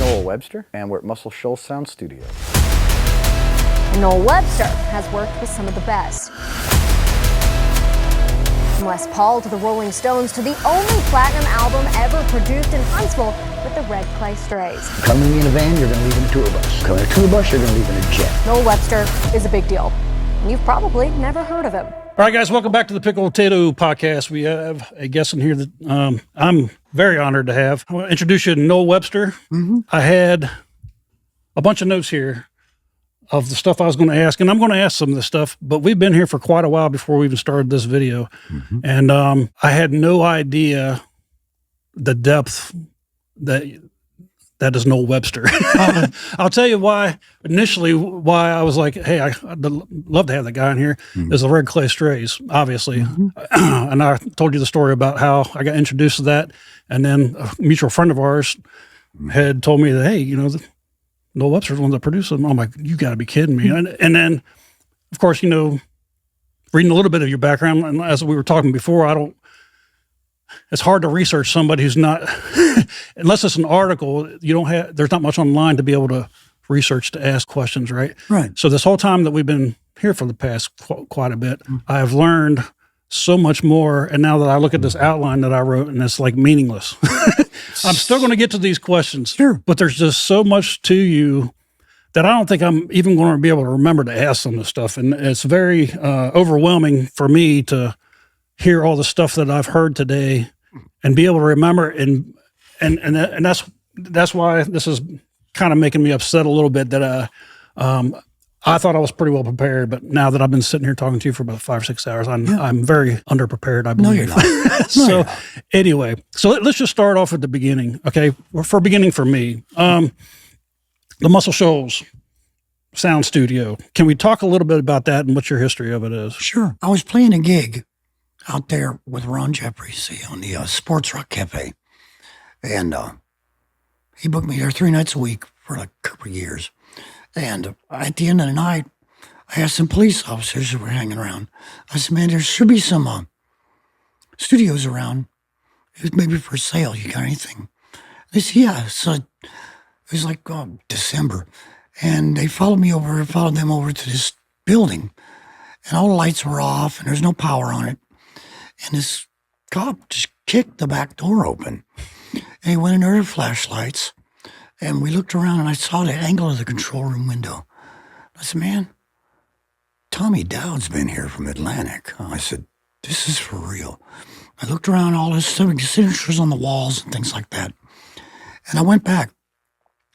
Noel Webster, and we're at Muscle Shoals Sound Studio. And Noel Webster has worked with some of the best. From Les Paul to the Rolling Stones to the only platinum album ever produced in Huntsville with the Red Clay Strays. Coming in a van, you're going to leave in a tour bus. Coming in a tour bus, you're going to leave in a jet. Noel Webster is a big deal. You've probably never heard of him. All right, guys, welcome back to the Pickletato podcast. We have a guest in here that I'm very honored to have. I want to introduce you to Noel Webster. Mm-hmm. I had a bunch of notes here of the stuff I was going to ask, and I'm going to ask some of this stuff, but we've been here for quite a while before we even started this video, and I had no idea the depth that is Noel Webster. I'll tell you why. Initially, why I was like, hey, I'd love to have that guy in here, is the Red Clay Strays, obviously. And I told you the story about how I got introduced to that. And then a mutual friend of ours had told me that, hey, you know, Noel Webster's the one that produced them. I'm like, you got to be kidding me. And then, of course, you know, reading a little bit of your background, and as we were talking before, it's hard to research somebody who's not, unless it's an article, there's not much online to be able to research, to ask questions, right? Right. So this whole time that we've been here for the past quite a bit, I've learned so much more. And now that I look at this outline that I wrote, and it's like meaningless. I'm still going to get to these questions, sure, but there's just so much to you that I don't think I'm even going to be able to remember to ask some of this stuff. And it's very overwhelming for me to hear all the stuff that I've heard today and be able to remember, and that's why this is kind of making me upset a little bit that I thought I was pretty well prepared, but now that I've been sitting here talking to you for about 5 or 6 hours, I'm very underprepared, I believe. No, you're not. So anyway, let's just start off at the beginning, okay? For me, the Muscle Shoals Sound Studio. Can we talk a little bit about that and what your history of it is? Sure. I was playing a gig out there with Ron Jeffries on the Sports Rock Cafe. And he booked me there 3 nights a week for like a couple of years. And at the end of the night, I asked some police officers who were hanging around. I said, man, there should be some studios around. It was maybe for sale. You got anything? They said, yeah. So it was like December. And they followed them over to this building. And all the lights were off and there's no power on it. And this cop just kicked the back door open. And he went in there with flashlights. And we looked around and I saw the angle of the control room window. I said, man, Tommy Dowd's been here from Atlantic. I said, this is for real. I looked around, all this stuff, signatures on the walls and things like that. And I went back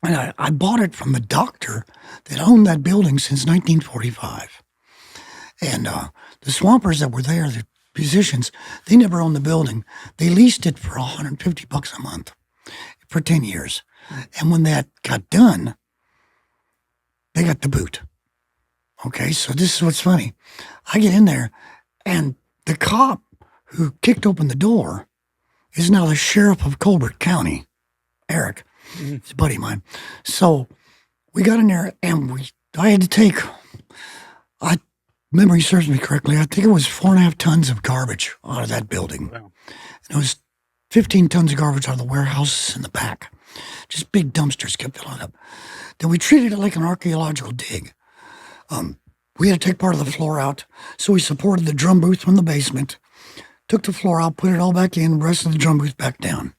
and I bought it from the doctor that owned that building since 1945. And the Swampers that were there, the musicians, they never owned the building. They leased it for $150 a month for 10 years. And when that got done, they got the boot. Okay, so this is what's funny. I get in there, and the cop who kicked open the door is now the sheriff of Colbert County, Eric. He's a buddy of mine. So we got in there, and I had to take, memory serves me correctly, I think it was 4.5 tons of garbage out of that building. Wow. And it was 15 tons of garbage out of the warehouses in the back. Just big dumpsters kept filling up. Then we treated it like an archaeological dig. We had to take part of the floor out, so we supported the drum booth from the basement, took the floor out, put it all back in, the rest of the drum booth back down.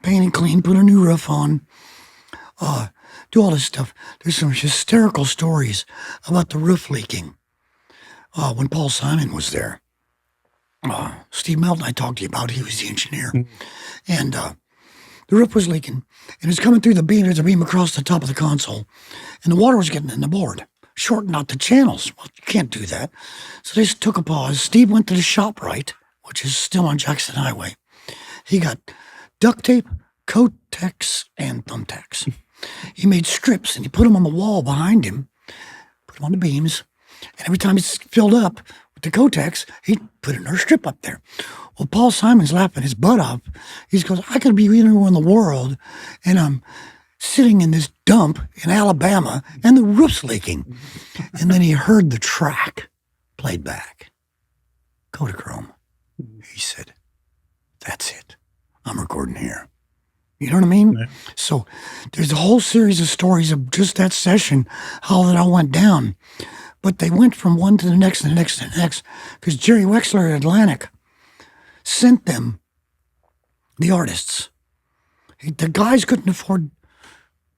Painted clean, put a new roof on, do all this stuff. There's some hysterical stories about the roof leaking. When Paul Simon was there, Steve Melton I talked to you about, he was the engineer. And the roof was leaking, and it's coming through the beam. There's a beam across the top of the console, and the water was getting in the board, shorting out the channels. Well, you can't do that. So they just took a pause. Steve went to the ShopRite, which is still on Jackson Highway. He got duct tape, Kotex, and thumbtacks. He made strips, and he put them on the wall behind him, put them on the beams, and every time it's filled up with the Kotex, he'd put another strip up there. Well, Paul Simon's laughing his butt off. He goes, I could be anywhere in the world, and I'm sitting in this dump in Alabama, and the roof's leaking. And then he heard the track played back. Kodachrome. He said, that's it. I'm recording here. You know what I mean? Yeah. So there's a whole series of stories of just that session, how that all went down. But they went from one to the next and the next and the next because Jerry Wexler at Atlantic sent them the artists. The guys couldn't afford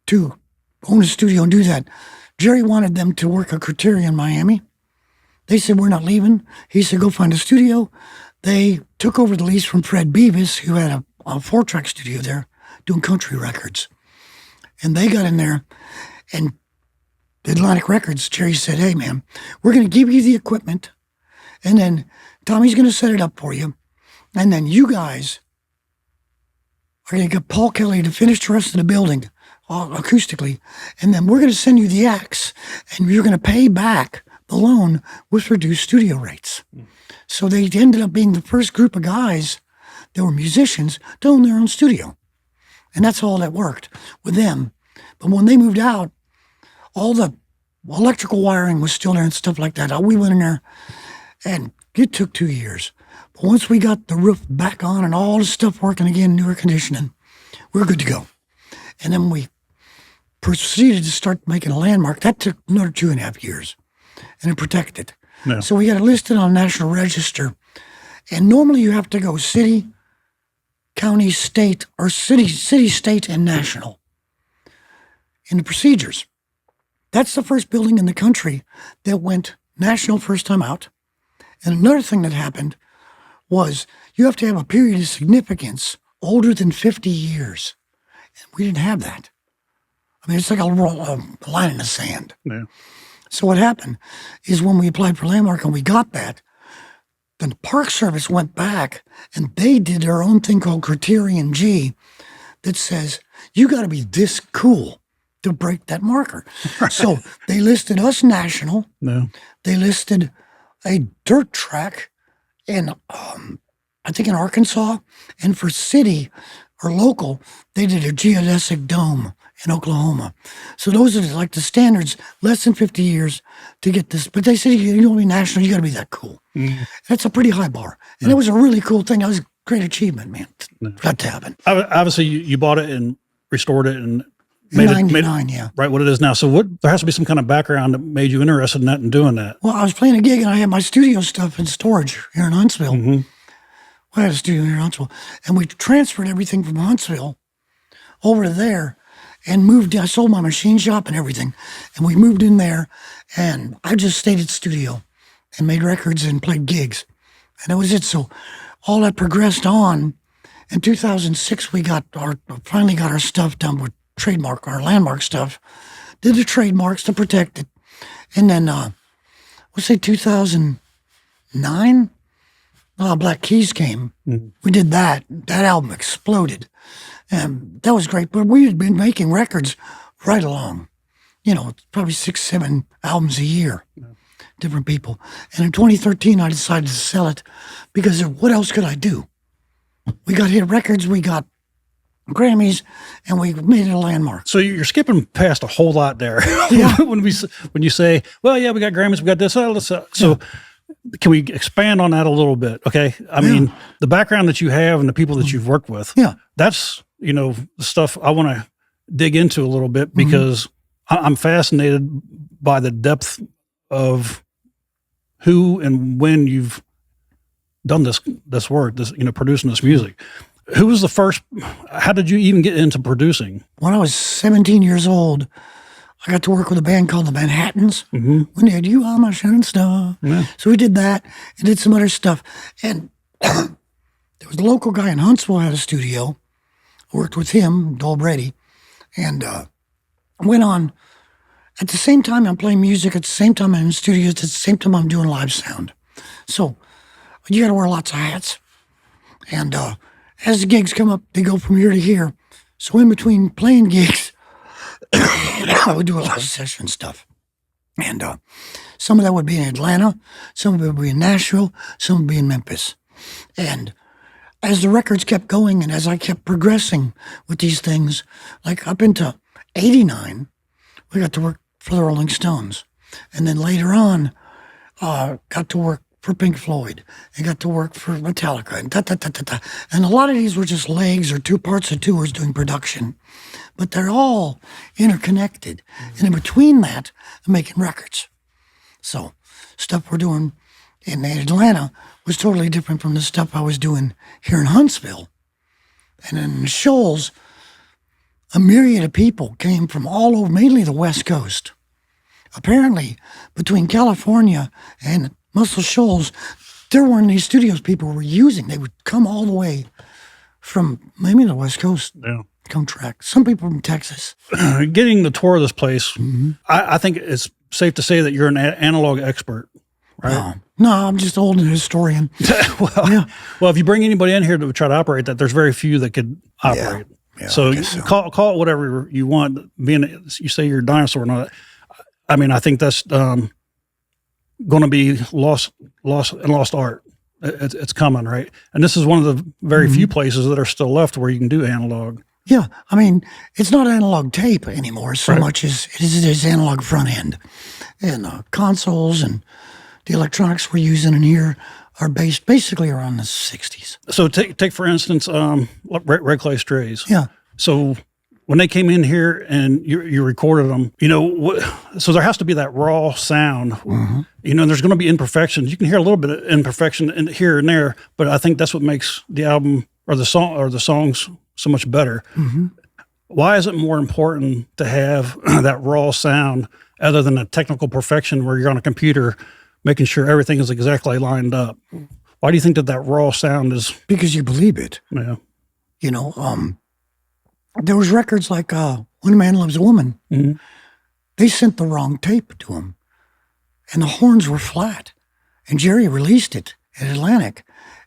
to own a studio and do that. Jerry wanted them to work a Criterion in Miami. They said, we're not leaving. He said, go find a studio. They took over the lease from Fred Beavis, who had a 4-track studio there doing country records. And they got in there, and the Atlantic Records, Jerry said, hey, man, we're going to give you the equipment, and then Tommy's going to set it up for you, and then you guys are going to get Paul Kelly to finish the rest of the building acoustically, and then we're going to send you the acts, and you're going to pay back the loan with reduced studio rates. So they ended up being the first group of guys that were musicians to own their own studio. And that's all that worked with them. But when they moved out, all the electrical wiring was still there and stuff like that. We went in there, and it took 2 years. But once we got the roof back on and all the stuff working again, new air conditioning, we were good to go. And then we proceeded to start making a landmark. That took another 2.5 years, and it protected. Yeah. So we got it listed on National Register. And normally you have to go city, county, state, or city, state, and national in the procedures. That's the first building in the country that went national first time out. And another thing that happened was you have to have a period of significance older than 50 years. And we didn't have that. I mean, it's like a line in the sand. Yeah. So what happened is when we applied for landmark and we got that, then the Park Service went back and they did their own thing called Criterion G that says, you got to be this cool to break that marker. Right. So they listed us national. No. They listed a dirt track in, I think in Arkansas. And for city or local, they did a geodesic dome in Oklahoma. So those are like the standards, less than 50 years to get this. But they said, you don't want to be national, you got to be that cool. Mm. That's a pretty high bar. And it was a really cool thing. That was a great achievement, man. Got to happen. Obviously, you bought it and restored it and made it yeah. Right what it is now. So there has to be some kind of background that made you interested in that and doing that. Well, I was playing a gig and I had my studio stuff in storage here in Huntsville. Mm-hmm. I had a studio here in Huntsville. And we transferred everything from Huntsville over to there. And moved, I sold my machine shop and everything. And we moved in there, and I just stayed at the studio and made records and played gigs. And that was it. So all that progressed on. In 2006, we finally got our stuff done with trademark, our landmark stuff. Did the trademarks to protect it. And then, let's say 2009, Black Keys came. Mm-hmm. We did that. That album exploded. And that was great, but we had been making records right along. You know, probably 6, 7 albums a year, different people. And in 2013, I decided to sell it because what else could I do? We got hit records, we got Grammys, and we made it a landmark. So you're skipping past a whole lot there. Yeah. when you say, well, yeah, we got Grammys, we got this, all this. So can we expand on that a little bit? Okay. I mean, the background that you have and the people that you've worked with, that's, the stuff I want to dig into a little bit because I'm fascinated by the depth of who and when you've done this work, producing this music. Who was the first, how did you even get into producing? When I was 17 years old, I got to work with a band called the Manhattans. Mm-hmm. When they had You Are My Shining Star. Yeah. So we did that and did some other stuff. And there was a local guy in Huntsville who had a studio. I worked with him, Dole Brady, and went on. At the same time I'm playing music, at the same time I'm in studios, at the same time I'm doing live sound. So you got to wear lots of hats. And as the gigs come up, they go from here to here. So in between playing gigs, I would do a lot of session stuff. And some of that would be in Atlanta, some of it would be in Nashville, some would be in Memphis. And as the records kept going and as I kept progressing with these things, like up into 89, we got to work for the Rolling Stones. And then later on, got to work for Pink Floyd. I got to work for Metallica and da-da-da-da-da. And a lot of these were just legs or two parts of tours doing production. But they're all interconnected. And in between that, I'm making records. So stuff we're doing in Atlanta was totally different from the stuff I was doing here in Huntsville. And in the Shoals, a myriad of people came from all over, mainly the West Coast. Apparently, between California and Muscle Shoals, there weren't any studios people were using. They would come all the way from maybe the West Coast. Yeah. Come track. Some people from Texas. Getting the tour of this place, I think it's safe to say that you're an analog expert, right? No, I'm just old and historian. Well, if you bring anybody in here to try to operate that, there's very few that could operate. Yeah, so I guess so. Call it whatever you want. Being you say you're a dinosaur and all that. I mean, I think that's going to be lost art. It's coming, right? And this is one of the very few places that are still left where you can do analog. Yeah, I mean, it's not analog tape anymore so much as it is analog front end. And consoles and the electronics we're using in here are based basically around the 60s. So take for instance, Red Clay Strays. Yeah. So when they came in here and you recorded them, so there has to be that raw sound. There's going to be imperfections. You can hear a little bit of imperfection in here and there, but I think that's what makes the album or the songs so much better. Why is it more important to have that raw sound other than a technical perfection where you're on a computer making sure everything is exactly lined up? Why do you think that raw sound is? Because you believe it. Yeah. There was records like When a Man Loves a Woman. They sent the wrong tape to him, and the horns were flat. And Jerry released it at Atlantic,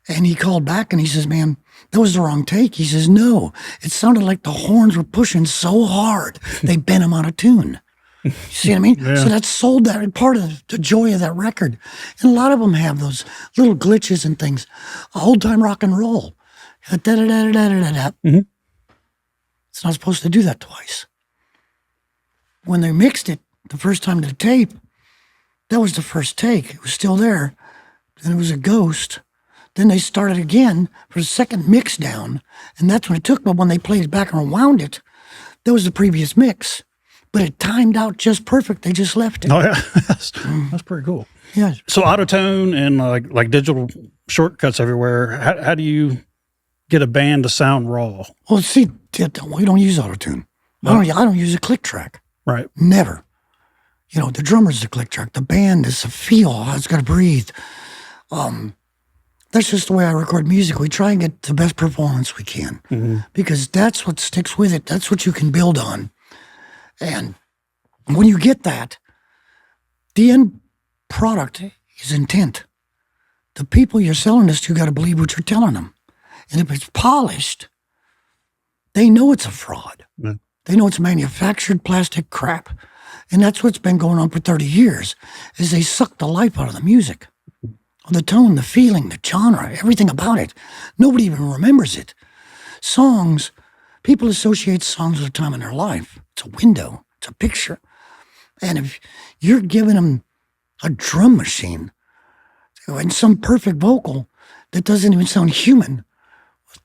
and he called back and he says, "Man, that was the wrong take." He says, "No, it sounded like the horns were pushing so hard they bent him out of tune." You see what I mean? So that sold that part of the joy of that record. And a lot of them have those little glitches and things. Old time rock and roll. Da-da-da-da-da-da-da. It's not supposed to do that twice. When they mixed it the first time to the tape, that was the first take. It was still there. Then it was a ghost. Then they started again for the second mix down, and that's when it took. But when they played it back and rewound it, that was the previous mix. But it timed out just perfect. They just left it. Oh yeah, that's pretty cool. Yeah. So autotune and like digital shortcuts everywhere. How do you get a band to sound raw? Well, see, we don't use autotune. I don't use a click track. Right. Never. The drummer's the click track. The band is a feel. It's got to breathe. That's just the way I record music. We try and get the best performance we can because that's what sticks with it. That's what you can build on. And when you get that, the end product is intent. The people you're selling this to got to believe what you're telling them. And if it's polished, they know it's a fraud. Yeah. They know it's manufactured plastic crap. And that's what's been going on for 30 years, is they suck the life out of the music. The tone, the feeling, the genre, everything about it. Nobody even remembers it. Songs, people associate songs with a time in their life. It's a window. It's a picture. And if you're giving them a drum machine and some perfect vocal that doesn't even sound human,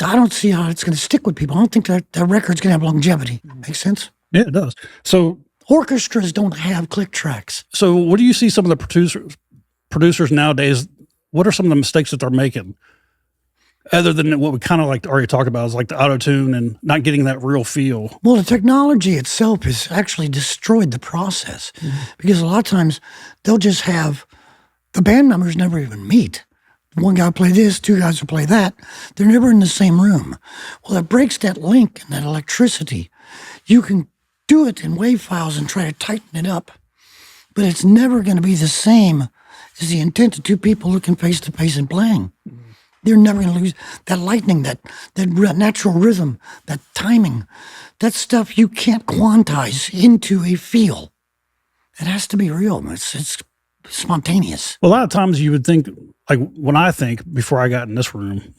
I don't see how it's going to stick with people. I don't think that record's going to have longevity. Makes sense? Yeah, it does. So orchestras don't have click tracks. So what do you see some of the producers nowadays, what are some of the mistakes that they're making? Other than what we kind of like already talked about is like the auto-tune and not getting that real feel. Well, the technology itself has actually destroyed the process because a lot of times they'll just have the band members never even meet. One guy will play this, two guys will play that. They're never in the same room. Well, it breaks that link and that electricity. You can do it in WAV files and try to tighten it up, but it's never going to be the same as the intent of two people looking face to face and playing. They're never going to lose that lightning, that natural rhythm, that timing. That stuff you can't quantize into a feel. It has to be real. It's spontaneous. Well, a lot of times you would think, like when I think, before I got in this room,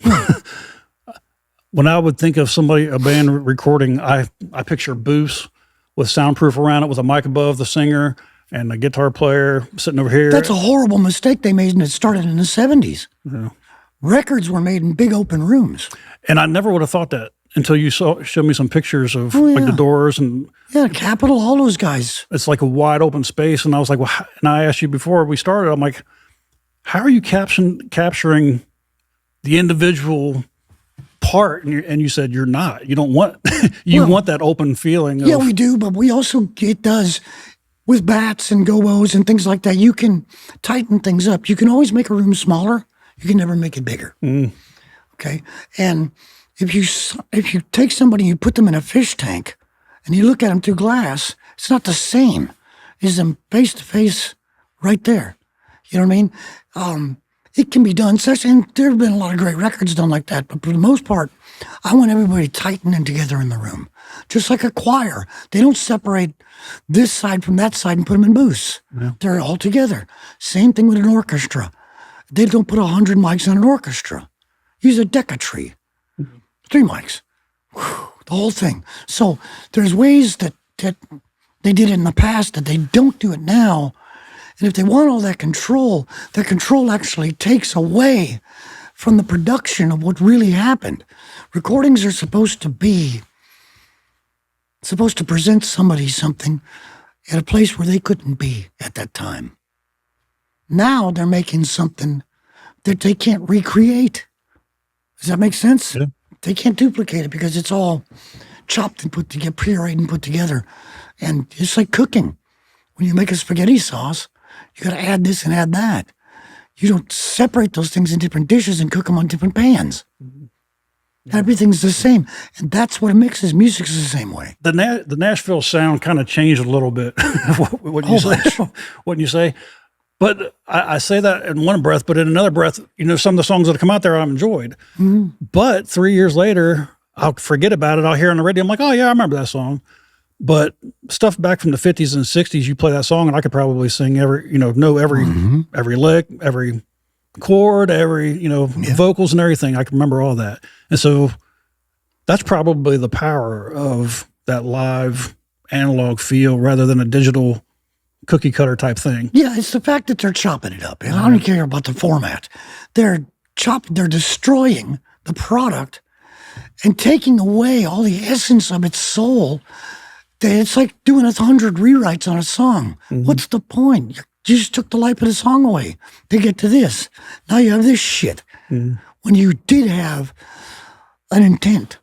when I would think of a band recording, I picture booths with soundproof around it with a mic above the singer and a guitar player sitting over here. That's a horrible mistake they made, and it started in the 70s. Yeah. Records were made in big open rooms. And I never would have thought that until you showed me some pictures of like the Doors and Capitol, all those guys. It's like a wide open space, and I was like, well, and I asked you before we started, I'm like, how are you capturing the individual part? And you said you're not. You don't want you want that open feeling. Yeah, we do, but we also it does with bats and gobos and things like that. You can tighten things up. You can always make a room smaller. You can never make it bigger. Okay, and if you take somebody and you put them in a fish tank and you look at them through glass, it's not the same as them face to face right there. You know what I mean? It can be done, and there have been a lot of great records done like that, but for the most part, I want everybody tightened and together in the room. Just like a choir. They don't separate this side from that side and put them in booths. Yeah. They're all together. Same thing with an orchestra. They don't put 100 mics on an orchestra. Use a Decatree. 3 mics. Whew, the whole thing. So there's ways that they did it in the past that they don't do it now. And if they want all that control actually takes away from the production of what really happened. Recordings are supposed to present somebody something at a place where they couldn't be at that time. Now they're making something that they can't recreate. Does that make sense? Yeah. They can't duplicate it because it's all chopped and put together, pureed and put together. And it's like cooking. When you make a spaghetti sauce, you got to add this and add that. You don't separate those things in different dishes and cook them on different pans. Yeah. Everything's the same. And that's what a mix is. Music's the same way. The Nashville sound kind of changed a little bit. What you say? But I say that in one breath, but in another breath, some of the songs that have come out there I've enjoyed. Mm-hmm. But 3 years later, I'll forget about it. I'll hear it on the radio. I'm like, oh, yeah, I remember that song. But stuff back from the 50s and 60s, you play that song, and I could probably sing every lick, every chord, vocals and everything. I can remember all that. And so that's probably the power of that live analog feel rather than a digital cookie cutter type thing. Yeah, it's the fact that they're chopping it up. I don't care about the format. They're destroying the product and taking away all the essence of its soul. It's like doing 100 rewrites on a song. Mm-hmm. What's the point? You just took the life of the song away to get to this. Now you have this shit. Mm-hmm. When you did have an intent,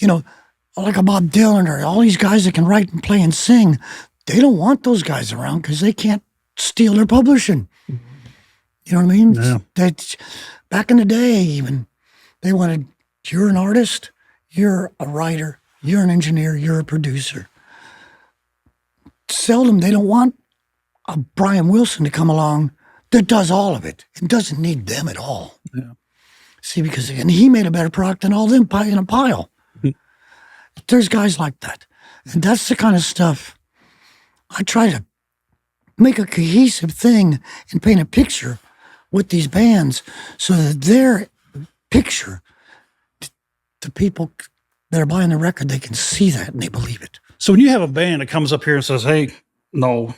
like a Bob Dylan or all these guys that can write and play and sing, they don't want those guys around because they can't steal their publishing. Mm-hmm. You know what I mean? Yeah. Back in the day, even, they wanted, you're an artist, you're a writer, you're an engineer, you're a producer. Seldom they don't want a Brian Wilson to come along that does all of it. It doesn't need them at all. Yeah. See, because he made a better product than all them in a pile. Mm-hmm. There's guys like that. And that's the kind of stuff I try to make a cohesive thing and paint a picture with these bands so that their picture, the people that are buying the record, they can see that and they believe it. So when you have a band that comes up here and says, hey, no,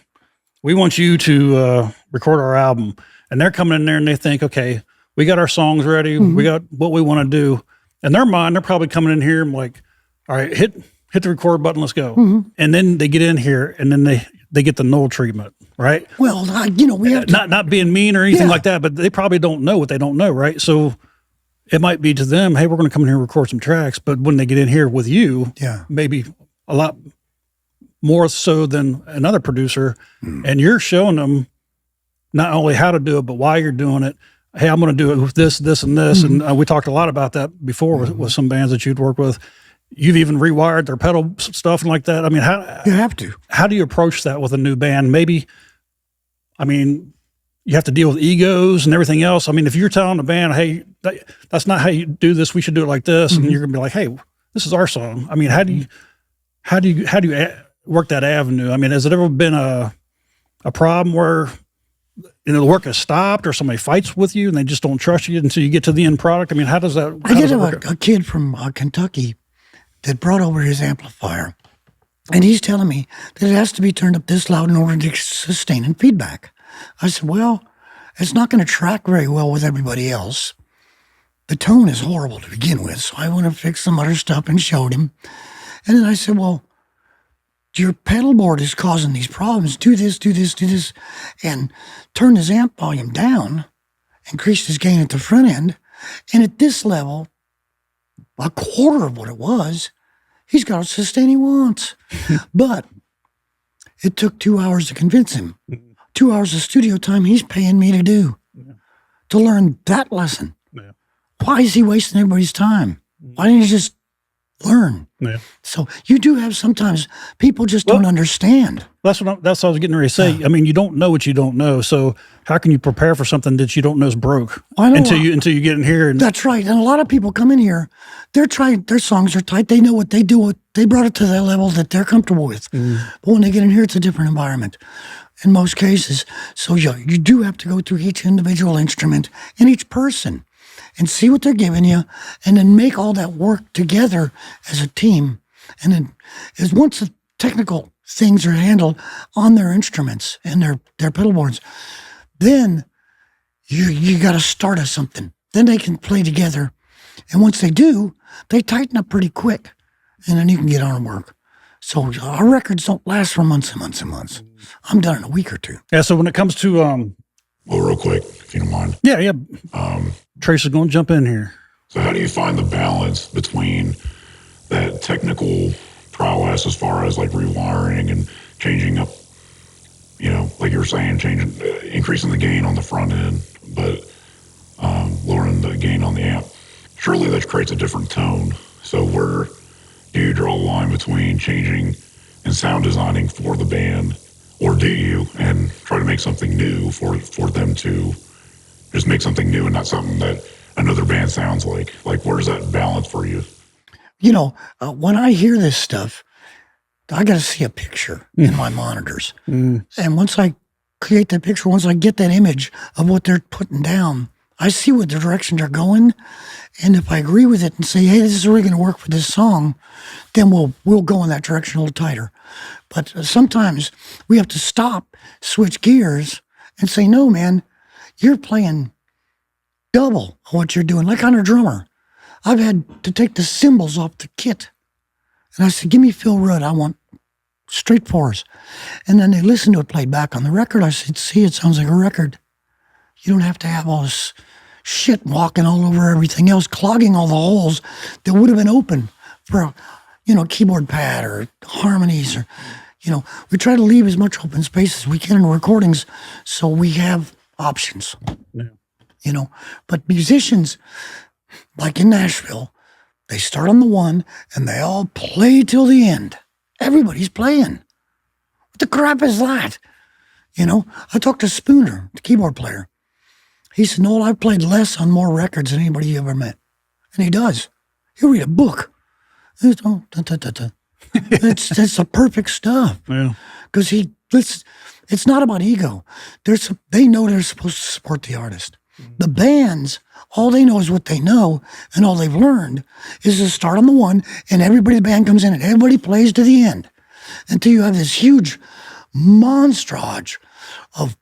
we want you to record our album, and they're coming in there and they think, okay, we got our songs ready. Mm-hmm. We got what we want to do. In their mind, they're probably coming in here and like, all right, hit the record button, let's go. Mm-hmm. And then they get in here and then they get the Noel treatment, right? Well, we have to, not being mean or anything like that, but they probably don't know what they don't know, right? So it might be to them, hey, we're going to come in here and record some tracks. But when they get in here with you, maybe a lot more so than another producer, and you're showing them not only how to do it, but why you're doing it. Hey, I'm going to do it with this, this, and this. Mm-hmm. And we talked a lot about that before with some bands that you'd work with. You've even rewired their pedal stuff and like that. I mean, you have to. How do you approach that with a new band? Maybe, you have to deal with egos and everything else. I mean, if you're telling the band, hey, that's not how you do this, we should do it like this, and you're going to be like, hey, this is our song. I mean, how do you work that avenue? I mean, has it ever been a problem where the work has stopped or somebody fights with you and they just don't trust you until you get to the end product? I mean, how does that? I did have a kid from Kentucky that brought over his amplifier, And he's telling me that it has to be turned up this loud in order to sustain and feedback. I said, well, it's not going to track very well with everybody else. The tone is horrible to begin with, so I want to fix some other stuff and showed him. And then I said, well, your pedal board is causing these problems. Do this, do this, do this. And turn his amp volume down, increase his gain at the front end. And at this level, a quarter of what it was, he's got a sustain he wants. But it took 2 hours to convince him. 2 hours of studio time he's paying me to do, to learn that lesson. Yeah. Why is he wasting everybody's time? Why didn't he just learn? Yeah. So you do have sometimes people just don't understand. That's what I was getting ready to say. I mean, you don't know what you don't know. So how can you prepare for something that you don't know is broke until you get in here? And that's right. And a lot of people come in here, they're trying, their songs are tight. They know what they do. They brought it to that level that they're comfortable with. But when they get in here, it's a different environment in most cases. So you do have to go through each individual instrument and each person and see what they're giving you, and then make all that work together as a team. And then once the technical things are handled on their instruments and their pedal boards, then you got to start at something. Then they can play together. And once they do, they tighten up pretty quick, and then you can get on and work. So our records don't last for months and months and months. I'm done in a week or two. Yeah, so when it comes to Well, real quick, if you don't mind. Yeah. Trace is going to jump in here. So how do you find the balance between that technical prowess as far as like rewiring and changing up, like you were saying, increasing the gain on the front end, but lowering the gain on the amp? Surely that creates a different tone. So where do you draw the line between changing and sound designing for the band, or do you, and try to make something new for them to just make something new and not something that another band sounds like? Like, where's that balance for you? When I hear this stuff, I got to see a picture in my monitors. And once I create that picture, once I get that image of what they're putting down, I see what the direction they're going. And if I agree with it and say, hey, this is really going to work for this song, then we'll go in that direction a little tighter. But sometimes we have to stop, switch gears, and say, no, man, you're playing double what you're doing, like on a drummer. I've had to take the cymbals off the kit. And I said, give me Phil Rudd. I want straight fours. And then they listened to it played back on the record. I said, see, it sounds like a record. You don't have to have all this shit walking all over everything else, clogging all the holes that would have been open for a keyboard pad or harmonies, or we try to leave as much open space as we can in recordings so we have options. But musicians, like in Nashville, they start on the one and they all play till the end. Everybody's playing. What the crap is that? I talked to Spooner, the keyboard player. He said, Noel, I've played less on more records than anybody you ever met. And he does. He'll read a book. It's the perfect stuff. Yeah. Because it's not about ego. They know they're supposed to support the artist. The bands, all they know is what they know, and all they've learned is to start on the one, and the band comes in, and everybody plays to the end until you have this huge monstrage of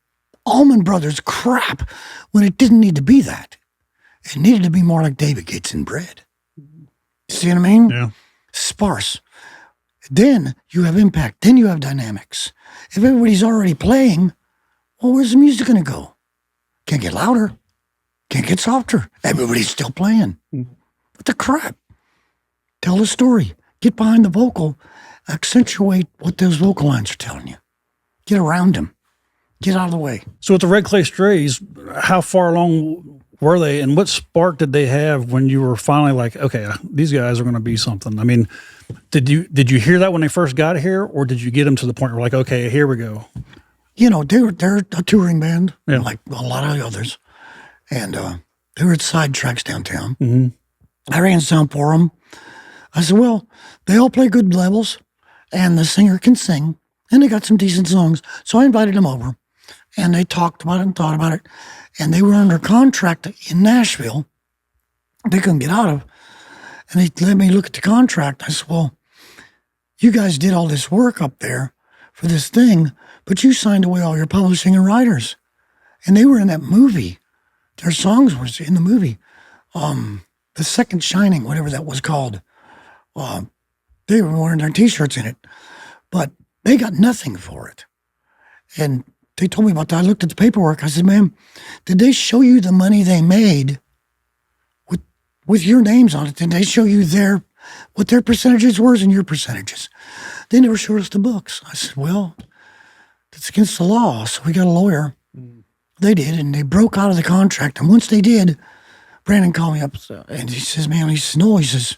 Allman Brothers crap when it didn't need to be that. It needed to be more like David Gates and Bread. See what I mean? Yeah. Sparse. Then you have impact. Then you have dynamics. If everybody's already playing, well, where's the music going to go? Can't get louder. Can't get softer. Everybody's still playing. What the crap? Tell the story. Get behind the vocal. Accentuate what those vocal lines are telling you. Get around them. Get out of the way. So with the Red Clay Strays, how far along were they, and what spark did they have when you were finally like, okay, these guys are going to be something? I mean, did you hear that when they first got here, or did you get them to the point where like, okay, here we go? They're a touring band, yeah, like a lot of the others, and they were at Side Tracks downtown. Mm-hmm. I ran sound for them. I said, well, they all play good levels, and the singer can sing, and they got some decent songs. So I invited them over, and they talked about it and thought about it, and they were under contract in Nashville. They couldn't get out of, and they let me look at the contract. I said, well, you guys did all this work up there for this thing, but you signed away all your publishing and writers. And they were in that movie. Their songs were in the movie. The Second Shining, whatever that was called. They were wearing their T-shirts in it. But they got nothing for it. And they told me about that. I looked at the paperwork. I said, ma'am, did they show you the money they made with your names on it? Did they show you what their percentages were and your percentages? They never showed us the books. I said, well, that's against the law. So we got a lawyer. They did, and they broke out of the contract. And once they did, Brandon called me up, and he says, man, he says, no, he says,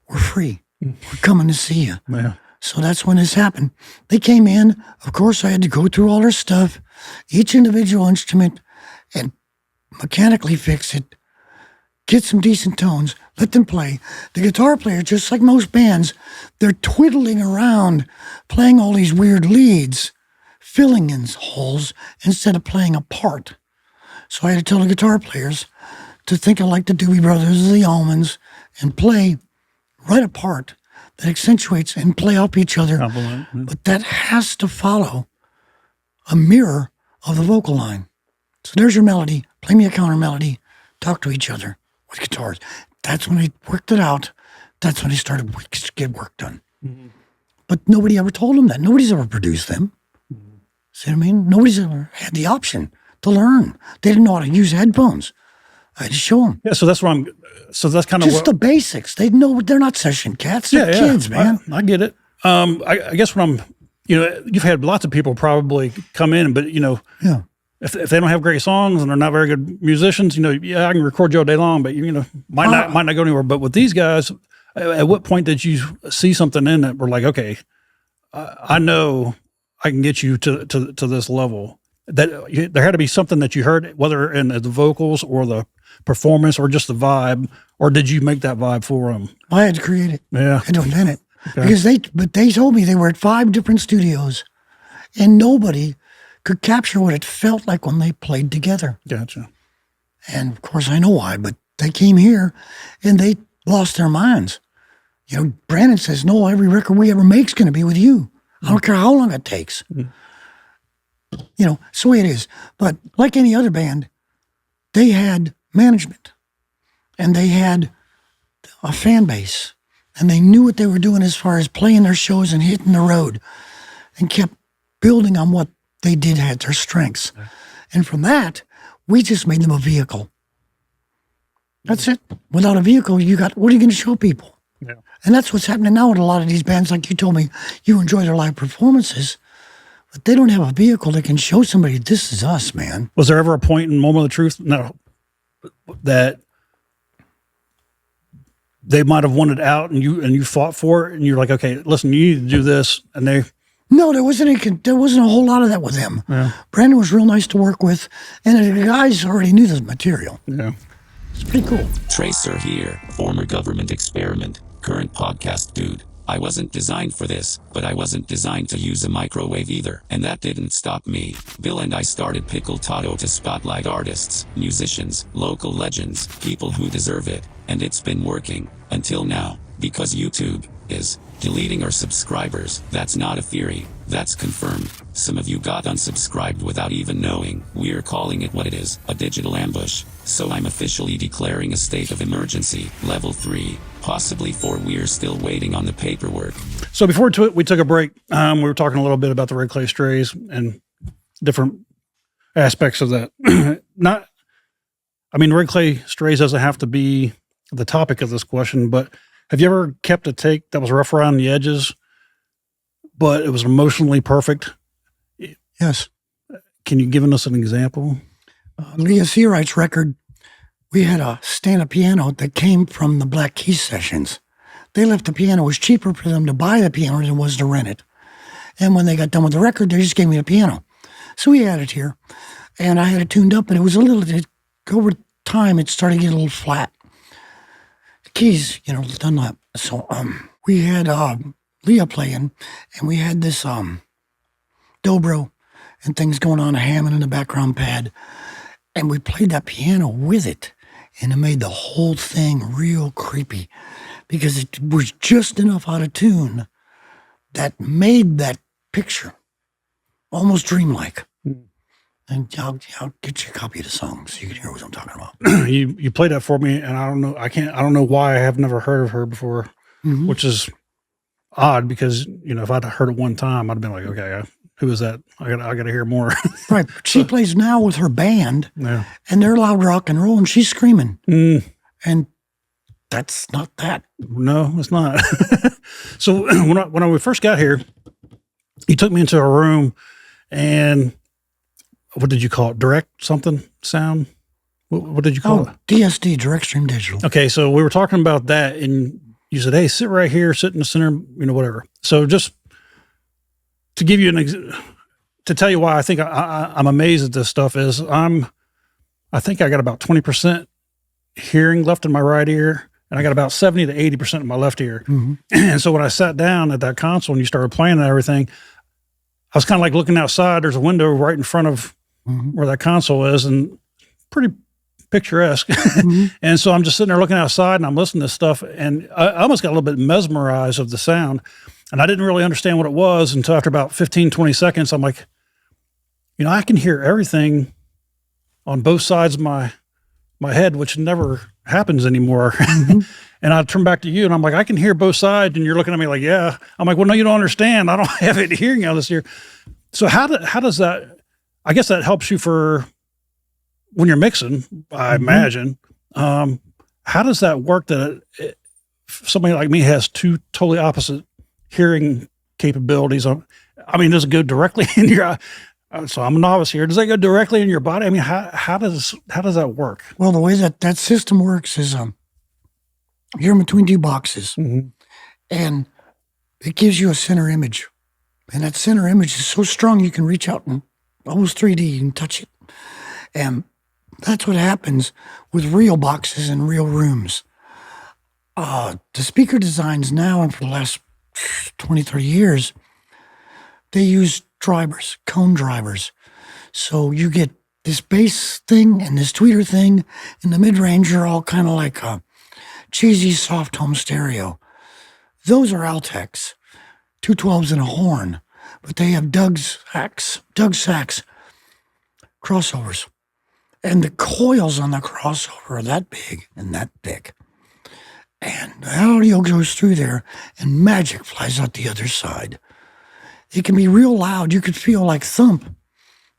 we're free. We're coming to see you. Yeah. So that's when this happened. They came in. Of course, I had to go through all their stuff, each individual instrument, and mechanically fix it, get some decent tones, let them play. The guitar player, just like most bands, they're twiddling around, playing all these weird leads, filling in holes instead of playing a part. So I had to tell the guitar players to think of like the Doobie Brothers or the Allmans and write a part that accentuates and play off each other. But that has to follow a mirror of the vocal line. So there's your melody. Play me a counter melody. Talk to each other with guitars. That's when they worked it out. That's when they started to get work done. Mm-hmm. But nobody ever told them that. Nobody's ever produced them. Mm-hmm. See what I mean? Nobody's ever had the option to learn. They didn't know how to use headphones. I had to show them. Yeah, so that's what so that's kind of just the basics. They know they're not session cats. They're kids, man. I get it. I guess when you've had lots of people probably come in, but if they don't have great songs and they're not very good musicians, I can record you all day long, but might not go anywhere. But with these guys, at what point did you see something in it where like, okay, I know I can get you to this level? That there had to be something that you heard, whether in the vocals or the performance or just the vibe, or did you make that vibe for them? I had to create it. Yeah, I had to invent it because they told me they were at 5 different studios, and nobody could capture what it felt like when they played together. Gotcha. And of course, I know why, but they came here and they lost their minds. Brandon says, "No, every record we ever make's going to be with you. I don't care how long it takes." Mm-hmm. It's the way it is. But like any other band, they had management and they had a fan base and they knew what they were doing as far as playing their shows and hitting the road and kept building on what they did had their strengths. Yeah. And from that, we just made them a vehicle. That's it. Without a vehicle, what are you going to show people? Yeah. And that's what's happening now with a lot of these bands. Like you told me, you enjoy their live performances. But they don't have a vehicle that can show somebody, this is us, man. Was there ever a point in Moment of Truth that they might have wanted out and you fought for it and you're like, okay, listen, you need to do this, and they... No, there wasn't a whole lot of that with them. Yeah. Brandon was real nice to work with, and the guys already knew the material. Yeah. It's pretty cool. Tracer here, former government experiment, current podcast dude. I wasn't designed for this, but I wasn't designed to use a microwave either, and that didn't stop me. Bill and I started Pickletato to spotlight artists, musicians, local legends, people who deserve it, and it's been working, until now, because YouTube is deleting our subscribers. That's not a theory, that's confirmed. Some of you got unsubscribed without even knowing. We're calling it what it is, a digital ambush. So I'm officially declaring a state of emergency, level 3, possibly 4. We're still waiting on the paperwork. So before we took a break, we were talking a little bit about the Red Clay Strays and different aspects of that. Red Clay Strays doesn't have to be the topic of this question, but have you ever kept a take that was rough around the edges, but it was emotionally perfect? Yes. Can you give us an example? Leah Seawright's record, we had a stand-up piano that came from the Black Keys sessions. They left the piano. It was cheaper for them to buy the piano than it was to rent it. And when they got done with the record, they just gave me the piano. So we had it here, and I had it tuned up, and it was over time, it started to get a little flat. The keys, Dunlap. So we had Leah playing, and we had this dobro and things going on, a Hammond in the background pad. And we played that piano with it, and it made the whole thing real creepy because it was just enough out of tune that made that picture almost dreamlike. And I'll get you a copy of the song so you can hear what I'm talking about. You played that for me, and I don't know why I have never heard of her before, which is odd because, if I'd heard it one time, I'd have been like, okay, who is that? I got to hear more. Right. She plays now with her band, Yeah. and they're loud rock and roll, and she's screaming. And that's not that. No, it's not. So when I first got here, you took me into a room, and what did you call it? Direct something sound? What did you call it? DSD, Direct Stream Digital. Okay, so we were talking about that, and you said, "Hey, sit right here, sit in the center, whatever." So just to give you to tell you why I think I'm amazed at this stuff is I think I got about 20% hearing left in my right ear, and I got about 70 to 80% in my left ear. And so when I sat down at that console and you started playing and everything, I was kind of like looking outside. There's a window right in front of where that console is, and pretty picturesque. And so I'm just sitting there looking outside, and I'm listening to stuff, and I almost got a little bit mesmerized of the sound. And I didn't really understand what it was until after about 15, 20 seconds. I'm like, I can hear everything on both sides of my head, which never happens anymore. And I turn back to you, and I'm like, I can hear both sides. And you're looking at me like, yeah. I'm like, well, no, you don't understand. I don't have it hearing out this ear. So how does that, I guess that helps you for when you're mixing, I imagine. How does that work that somebody like me has two totally opposite hearing capabilities? I mean, does it go directly in your eye? So I'm a novice here. Does that go directly in your body? I mean, how does that work? Well, the way that system works is you're in between two boxes, and it gives you a center image. And that center image is so strong you can reach out and almost 3D, you can touch it. And that's what happens with real boxes in real rooms. The speaker designs now and for the last 20, 30 years, they use drivers, cone drivers. So you get this bass thing and this tweeter thing, and the mid-range are all kind of like a cheesy soft home stereo. Those are Altecs, 212s and a horn, but they have Doug Sachs crossovers. And the coils on the crossover are that big and that thick. And the audio goes through there, and magic flies out the other side. It can be real loud. You could feel like thump,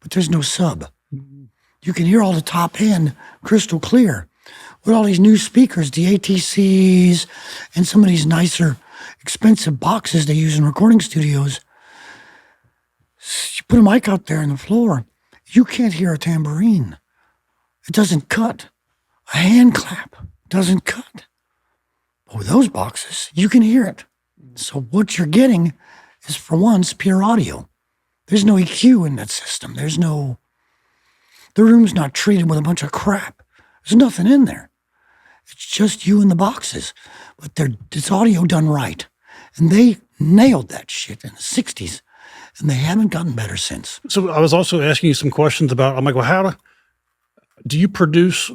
but there's no sub. You can hear all the top end crystal clear. With all these new speakers, the ATCs, and some of these nicer, expensive boxes they use in recording studios, you put a mic out there on the floor, you can't hear a tambourine. It doesn't cut. A hand clap doesn't cut. But with those boxes, you can hear it. So what you're getting is, for once, pure audio. There's no EQ in that system. The room's not treated with a bunch of crap. There's nothing in there. It's just you and the boxes. But it's audio done right. And they nailed that shit in the 60s, and they haven't gotten better since. So I was also asking you some questions about, I'm like, well, how do you produce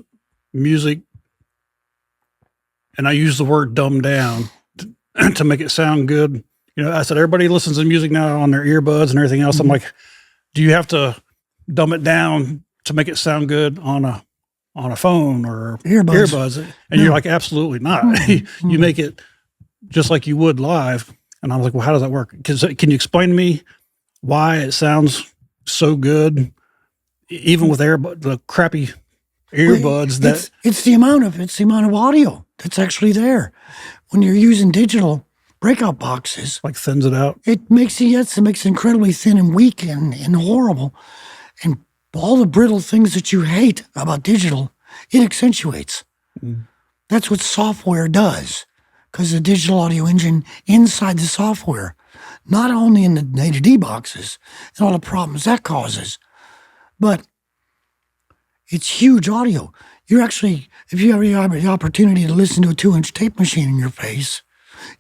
music? And I use the word dumb down to make it sound good. I said, everybody listens to music now on their earbuds and everything else. I'm like, do you have to dumb it down to make it sound good on a phone or earbuds? And you're like, absolutely not. You make it just like you would live. And I was like, well, how does that work? Can you explain to me why it sounds so good, even with the crappy earbuds? It's the amount of audio that's actually there. When you're using digital breakout boxes, like thins it out. It makes it incredibly thin and weak and horrible. And all the brittle things that you hate about digital, it accentuates. That's what software does, because the digital audio engine inside the software, not only in the A to D boxes and all the problems that causes, but it's huge audio. You're actually, if you have the opportunity to listen to a 2-inch tape machine in your face,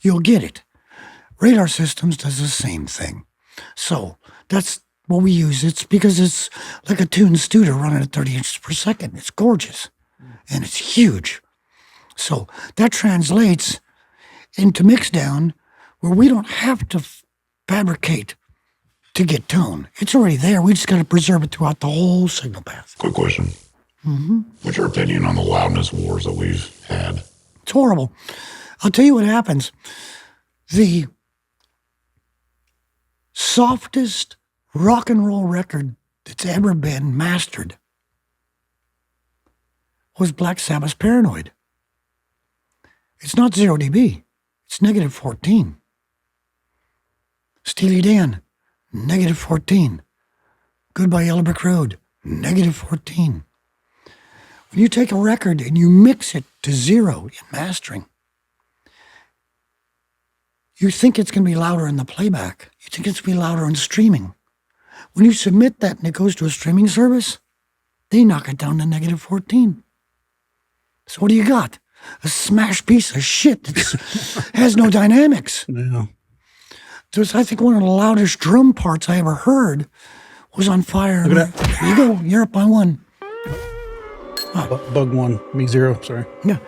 you'll get it. Radar Systems does the same thing. So that's what we use. It's because it's like a tuned Studer running at 30 inches per second. It's gorgeous, and it's huge. So that translates into mixdown, where we don't have to fabricate to get tone. It's already there. We just got to preserve it throughout the whole signal path. Quick question. What's your opinion on the loudness wars that we've had? It's horrible. I'll tell you what happens. The softest rock and roll record that's ever been mastered was Black Sabbath's Paranoid. It's not 0 dB. It's negative 14. Steely Dan, negative 14. Goodbye Yellow Brick Road, negative 14. When you take a record and you mix it to 0 in mastering, you think it's going to be louder in the playback. You think it's going to be louder in streaming. When you submit that and it goes to a streaming service, they knock it down to negative 14. So what do you got? A smashed piece of shit that has no dynamics. Yeah. There's, I think, one of the loudest drum parts I ever heard was on fire. Look at that. There you go. You're up by one. Bug one, me zero, sorry. Yeah.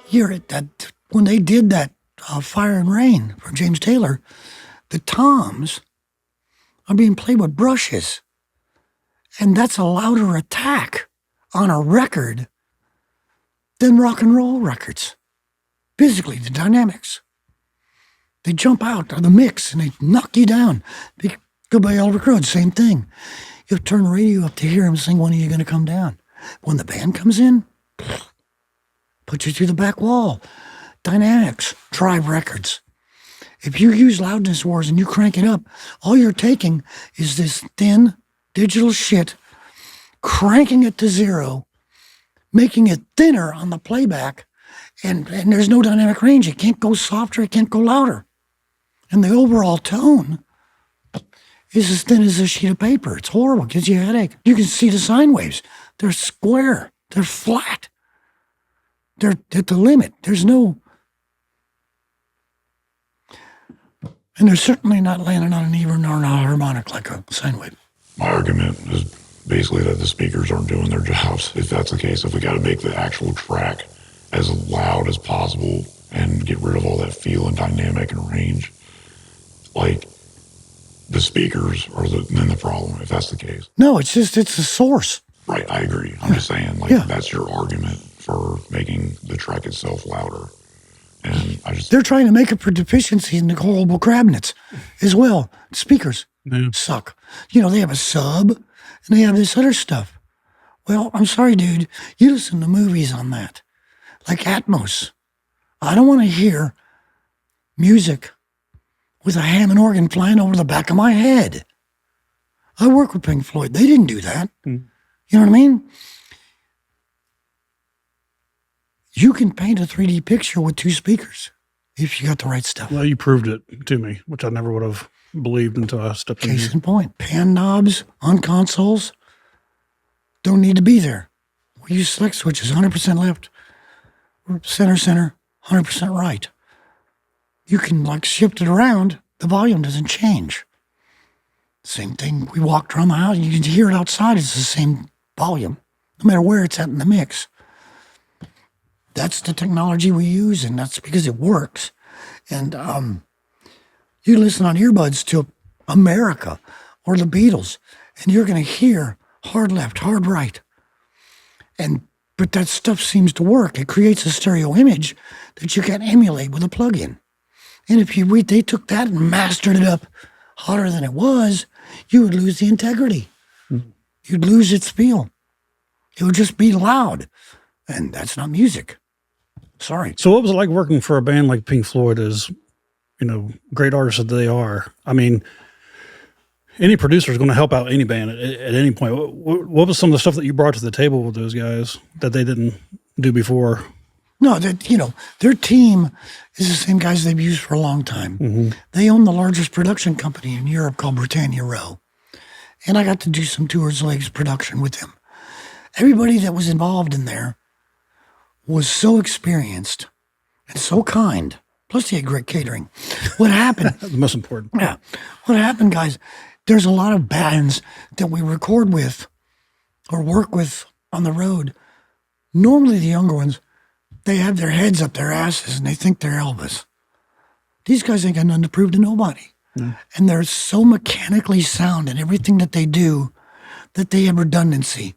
Hear it. That when they did that Fire and Rain for James Taylor, the toms are being played with brushes. And that's a louder attack on a record than rock and roll records. Physically, the dynamics. They jump out of the mix and they knock you down. Goodbye Albert Road, same thing. You turn the radio up to hear him sing When Are You Gonna Come Down? When the band comes in, put you through the back wall. Dynamics, drive records. If you use loudness wars and you crank it up, all you're taking is this thin digital shit, cranking it to 0, making it thinner on the playback, and there's no dynamic range. It can't go softer, it can't go louder. And the overall tone is as thin as a sheet of paper. It's horrible, it gives you a headache. You can see the sine waves. They're square, they're flat. They're at the limit. There's no... And they're certainly not landing on an even or an harmonic like a sine wave. My argument is basically that the speakers aren't doing their jobs. If that's the case, if we got to make the actual track as loud as possible and get rid of all that feel and dynamic and range, like the speakers are then the problem, if that's the case. No, it's a source. Right, I agree. I'm just saying, that's your argument for making the track itself louder. And they're trying to make up for deficiencies in the horrible cabinets as well. Speakers suck. You know, they have a sub and they have this other stuff. Well, I'm sorry, dude. You listen to movies on that. Like Atmos. I don't want to hear music with a Hammond organ flying over the back of my head. I work with Pink Floyd. They didn't do that. You know what I mean? You can paint a 3D picture with 2 speakers if you got the right stuff. Well, you proved it to me, which I never would have believed until I stepped in. Case in point, pan knobs on consoles don't need to be there. We use select switches, 100% left, center, 100% right. You can shift it around, the volume doesn't change. Same thing, we walk around the house, you can hear it outside, it's the same volume, no matter where it's at in the mix. That's the technology we use, and that's because it works. And you listen on earbuds to America or the Beatles, and you're going to hear hard left, hard right. But that stuff seems to work. It creates a stereo image that you can emulate with a plug-in. And if they took that and mastered it up hotter than it was, you would lose the integrity. You'd lose its feel. It would just be loud. And that's not music. Sorry. So what was it like working for a band like Pink Floyd as, great artists that they are? I mean, any producer is going to help out any band at any point. What was some of the stuff that you brought to the table with those guys that they didn't do before? No, their team is the same guys they've used for a long time. Mm-hmm. They own the largest production company in Europe called Britannia Row. And I got to do some Tours Legs production with them. Everybody that was involved in there was so experienced and so kind. Plus, they had great catering. What happened? The most important. Yeah. What happened, guys, there's a lot of bands that we record with or work with on the road. Normally, the younger ones, they have their heads up their asses and they think they're Elvis. These guys ain't got nothing to prove to nobody. And they're so mechanically sound in everything that they do that they have redundancy.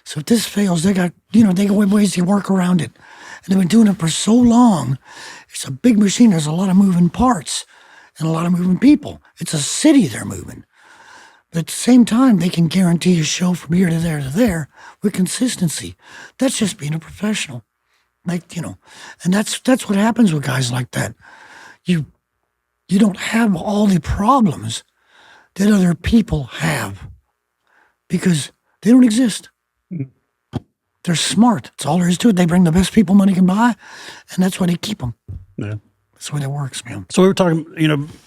So if this fails, they got ways to work around it. And they've been doing it for so long. It's a big machine. There's a lot of moving parts and a lot of moving people. It's a city they're moving. But at the same time, they can guarantee a show from here to there with consistency. That's just being a professional. And that's what happens with guys like that. You don't have all the problems that other people have because they don't exist. They're smart. That's all there is to it. They bring the best people money can buy, and that's why they keep them. Yeah. That's the way that works, man. So we were talking,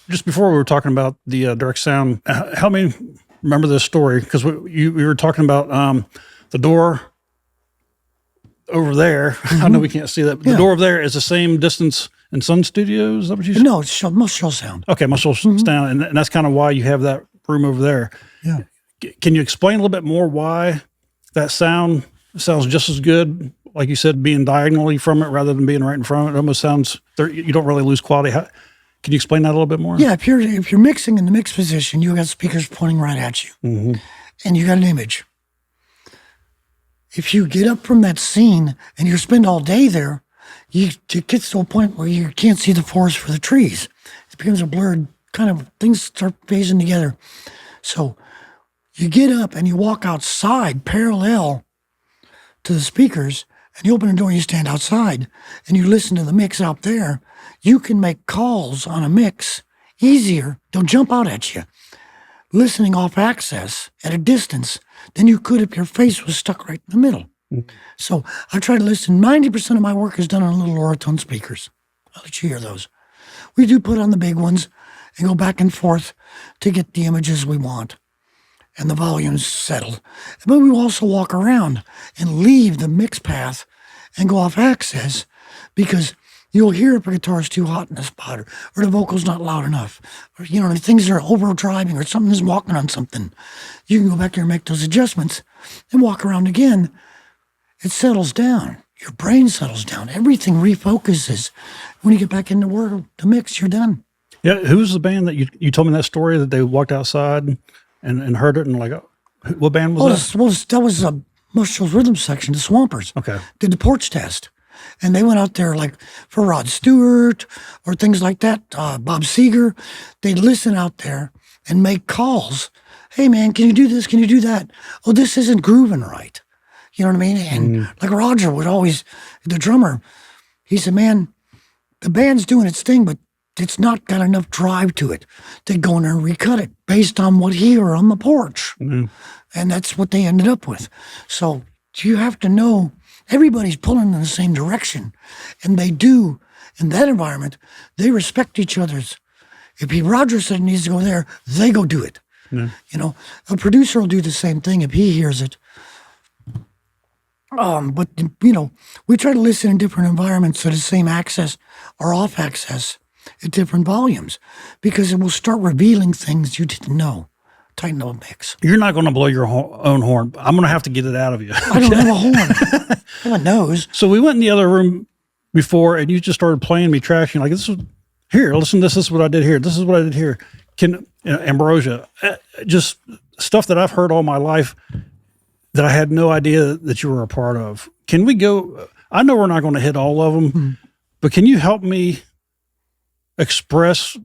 just before we were talking about the direct sound. Help me remember this story, because we were talking about the door over there. I know we can't see that. But the door over there is the same distance in Sun Studios. Is that what you said? No, it's Muscle Shoals Sound. Okay, Muscle Shoals Sound, and that's kind of why you have that room over there. Yeah. Can you explain a little bit more why that sound sounds just as good, like you said, being diagonally from it rather than being right in front of it? It almost sounds, you don't really lose quality. Can you explain that a little bit more? Yeah, if you're mixing in the mix position, you got speakers pointing right at you, and you got an image. If you get up from that scene and you spend all day there, it gets to a point where you can't see the forest for the trees. It becomes a blurred kind of, things start phasing together. So you get up and you walk outside parallel to the speakers, and you open the door and you stand outside and you listen to the mix out there. You can make calls on a mix easier. They'll jump out at you, listening off access at a distance than you could if your face was stuck right in the middle. So I try to listen. 90% of my work is done on little Oratone speakers. I'll let you hear those. We do put on the big ones and go back and forth to get the images we want and the volumes settled. But we also walk around and leave the mix path and go off access, because you'll hear if a guitar's too hot in a spot, or the vocal's not loud enough, or things are overdriving, or something's walking on something. You can go back there and make those adjustments and walk around again. It settles down. Your brain settles down. Everything refocuses. When you get back into work, the mix, you're done. Yeah, who's the band that you told me that story that they walked outside and heard it, and like, what band was that? That was Muscle Shoals Rhythm Section, the Swampers. Okay. Did the porch test. And they went out there like for Rod Stewart or things like that, Bob Seger. They'd listen out there and make calls. Hey, man, can you do this? Can you do that? Oh, this isn't grooving right. You know what I mean? And like Roger would always, the drummer, he said, man, the band's doing its thing, but it's not got enough drive to it. They'd go in there and recut it based on what he heard on the porch. And that's what they ended up with. So you have to know everybody's pulling in the same direction. And they do, in that environment, they respect each other's. If Roger said it needs to go there, they go do it. A producer will do the same thing if he hears it. But we try to listen in different environments so the same access or off access at different volumes, because it will start revealing things you didn't know. Tighten up a mix. You're not going to blow your own horn. I'm going to have to get it out of you. I don't have a horn. I have a nose. So we went in the other room before, and you just started playing me tracks. You're like, this is here. Listen, this is what I did here. This is what I did here. Ambrosia, just stuff that I've heard all my life that I had no idea that you were a part of. Can we go? I know we're not going to hit all of them, but can you help me express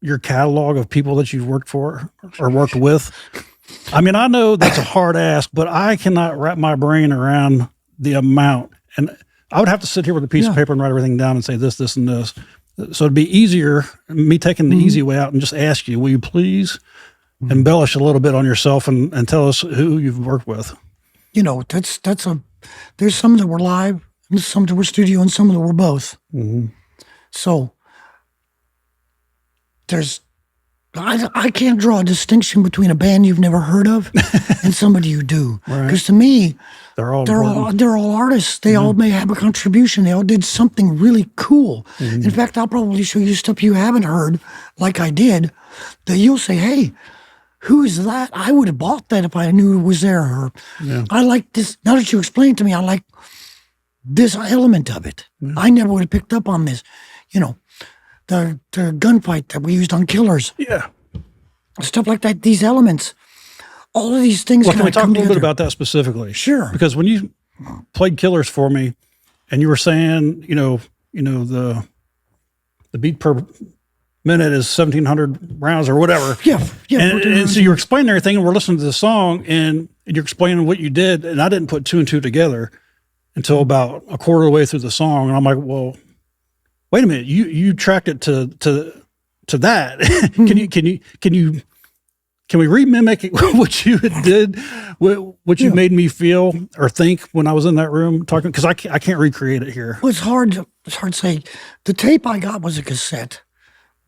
your catalog of people that you've worked for or worked with? I mean, I know that's a hard ask, but I cannot wrap my brain around the amount. And I would have to sit here with a piece of paper and write everything down and say this, this, and this. So it'd be easier, me taking the easy way out and just ask you, will you please embellish a little bit on yourself and tell us who you've worked with? There's some that were live, and some that were studio, and some that were both. So I can't draw a distinction between a band you've never heard of and somebody you do. Because to me, they're all artists. They all may have a contribution. They all did something really cool. In fact, I'll probably show you stuff you haven't heard, like I did, that you'll say, hey, who is that? I would have bought that if I knew it was there. Or I like this. Now that you explained it to me, I like this element of it. I never would have picked up on this. the gunfight that we used on Killers, Yeah. stuff like that. These elements, all of these things. Well, can we kinda talk a come little bit together. about that specifically? Sure. Because when you played Killers for me, and you were saying, the beat per minute is 1,700 rounds or whatever. Yeah. And so you're explaining everything, and we're listening to the song, and you're explaining what you did, and I didn't put two and two together until about a quarter of the way through the song, and I'm like, well, wait a minute, you tracked it to that. Can we remimic what you did, what you made me feel or think when I was in that room talking? Because I can't recreate it here. Well, it's hard to say. The tape I got was a cassette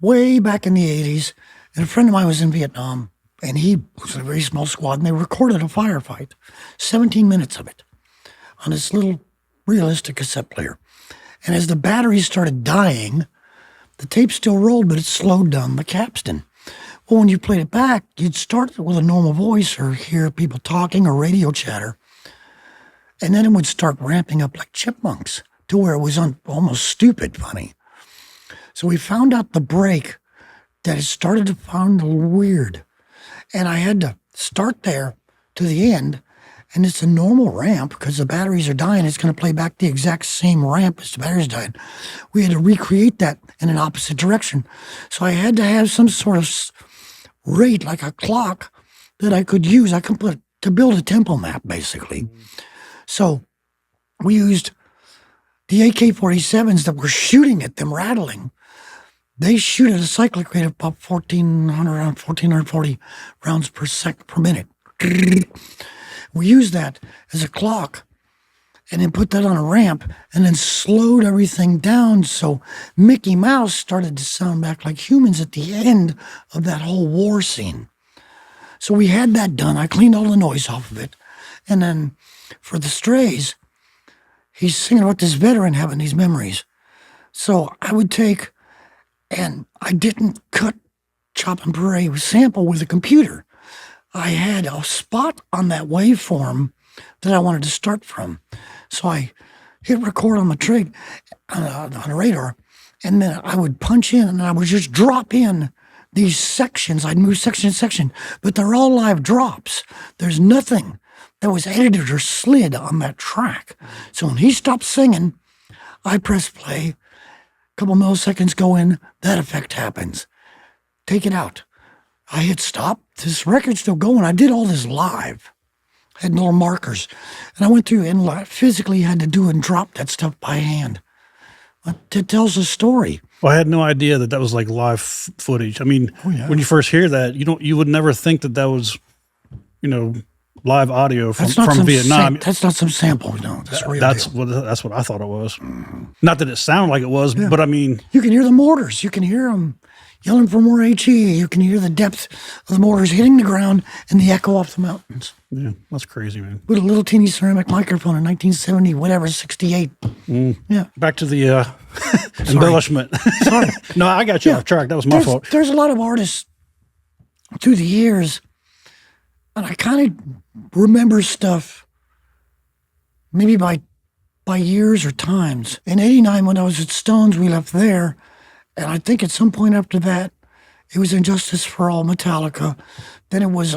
way back in the 80s. And a friend of mine was in Vietnam, and he was in a very small squad, and they recorded a firefight, 17 minutes of it, on this little realistic cassette player. And as the batteries started dying, the tape still rolled, but it slowed down the capstan. Well, when you played it back, you'd start with a normal voice or hear people talking or radio chatter. And then it would start ramping up like chipmunks to where it was almost stupid funny. So we found out the break that it started to sound a little weird. And I had to start there to the end. And it's a normal ramp because the batteries are dying. It's going to play back the exact same ramp as the batteries died. We had to recreate that in an opposite direction. So I had to have some sort of rate, like a clock, that I could use. I could put to build a tempo map, basically. So we used the AK-47s that were shooting at them, rattling. They shoot at a cyclic rate of about 1,440 rounds per minute. We used that as a clock and then put that on a ramp and then slowed everything down so Mickey Mouse started to sound back like humans at the end of that whole war scene. So we had that done. I cleaned all the noise off of it. And then for the Strays, he's singing about this veteran having these memories. So I would take, and I didn't cut, chop, and parade with sample with a computer. I had a spot on that waveform that I wanted to start from. So I hit record on the trig, on a radar, and then I would punch in and I would just drop in these sections. I'd move section to section, but they're all live drops. There's nothing that was edited or slid on that track. So when he stopped singing, I press play, a couple milliseconds go in, that effect happens. Take it out. I hit stop. This record's still going. I did all this live. I had little markers. And I went through and physically had to do and drop that stuff by hand. It tells a story. Well, I had no idea that was like live footage. I mean, when you first hear that, you would never think that was, live audio from Vietnam. That's not some sample, no. That's real. That's what I thought it was. Mm-hmm. Not that it sounded like it was, but I mean, you can hear the mortars. You can hear them yelling for more HE. You can hear the depth of the mortars hitting the ground and the echo off the mountains. Yeah, that's crazy, man. With a little teeny ceramic microphone in 1970, whatever, 68. Yeah. Back to the embellishment. Sorry. No, I got you off track. That was my fault. There's a lot of artists through the years, and I kind of remember stuff maybe by years or times. In 89, when I was at Stones, we left there. And I think at some point after that, it was Injustice for All, Metallica. Then it was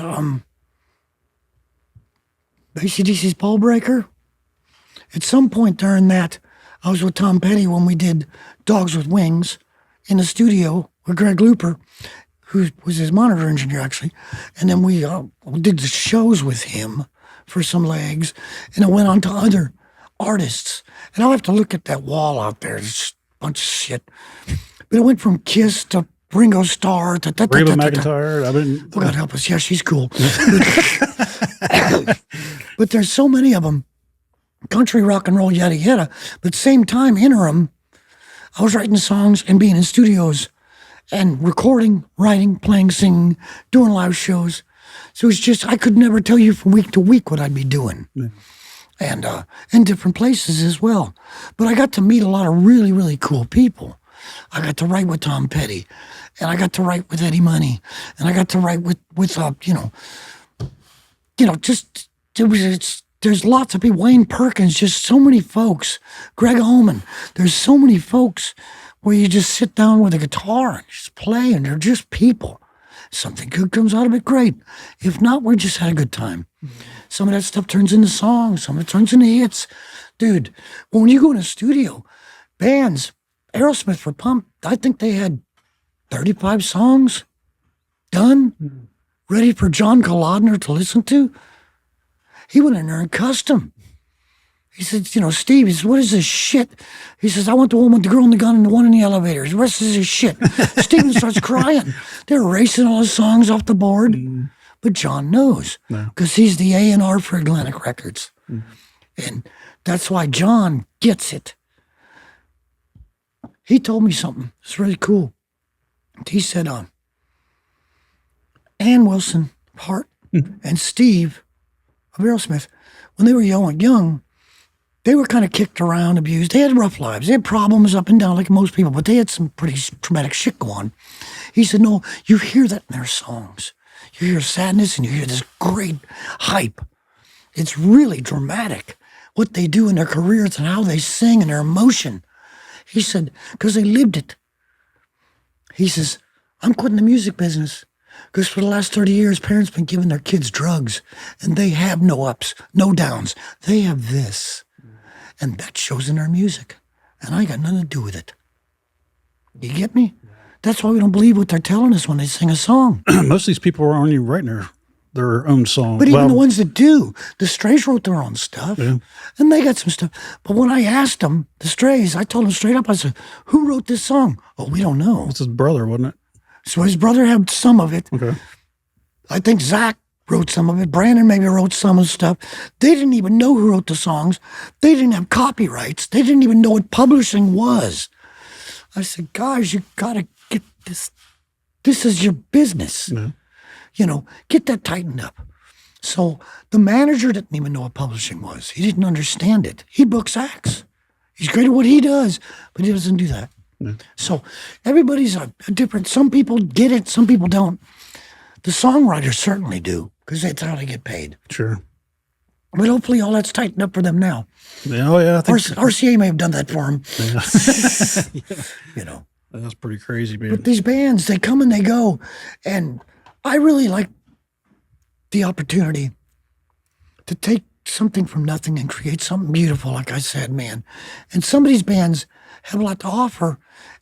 AC/DC's Ball Breaker. At some point during that, I was with Tom Petty when we did Dogs with Wings in the studio with Greg Looper, who was his monitor engineer, actually. And then we did the shows with him for some legs. And it went on to other artists. And I'll have to look at that wall out there. It's just a bunch of shit. But it went from Kiss to Ringo Starr to Reba McEntire. Oh, God help us. Yeah, she's cool. But there's so many of them. Country, rock and roll, yada, yada. But same time, interim, I was writing songs and being in studios and recording, writing, playing, singing, doing live shows. So it's just, I could never tell you from week to week what I'd be doing. Yeah. And in different places as well. But I got to meet a lot of really, really cool people. I got to write with Tom Petty, and I got to write with Eddie Money, and I got to write with there's lots of people. Wayne Perkins, just so many folks. Greg Allman, there's so many folks where you just sit down with a guitar and just play, and they're just people. Something good comes out of it, great. If not, we just had a good time. Some of that stuff turns into songs. Some of it turns into hits. Dude, when you go in a studio, bands, Aerosmith were pumped. I think they had 35 songs done, ready for John Kalodner to listen to. He went in there and cussed them. He said, Steve, he says, what is this shit? He says, I want the one with the girl and the gun and the one in the elevator. The rest is this shit. Steven starts crying. They're erasing all his songs off the board. But John knows, because he's the A&R for Atlantic Records. And that's why John gets it. He told me something. It's really cool. He said, Ann Wilson, Hart, and Steve of Aerosmith, when they were young, they were kind of kicked around, abused. They had rough lives. They had problems up and down like most people, but they had some pretty traumatic shit go on. He said, no, you hear that in their songs. You hear sadness and you hear this great hype. It's really dramatic, what they do in their careers and how they sing and their emotion. He said, because they lived it. He says, I'm quitting the music business because for the last 30 years, parents been giving their kids drugs and they have no ups, no downs. They have this. And that shows in their music. And I got nothing to do with it. You get me? That's why we don't believe what they're telling us when they sing a song. Most of these people aren't even writing their own song. But even the ones that do, the Strays wrote their own stuff. Yeah. And they got some stuff. But when I asked them, the Strays, I told them straight up, I said, who wrote this song? Oh, we don't know. It's his brother, wasn't it? So his brother had some of it. Okay. I think Zach wrote some of it. Brandon maybe wrote some of the stuff. They didn't even know who wrote the songs. They didn't have copyrights. They didn't even know what publishing was. I said, guys, you got to get this. This is your business. Yeah. Get that tightened up. So the manager didn't even know what publishing was. He didn't understand it. He books acts. He's great at what he does, but he doesn't do that. Yeah. So everybody's a different. Some people get it. Some people don't. The songwriters certainly do, because that's how they get paid. Sure. But hopefully all that's tightened up for them now. Yeah, oh yeah. I think RCA may have done that for them. Yeah. That's pretty crazy, man. But these bands, they come and they go. And I really like the opportunity to take something from nothing and create something beautiful, like I said, man. And some of these bands have a lot to offer,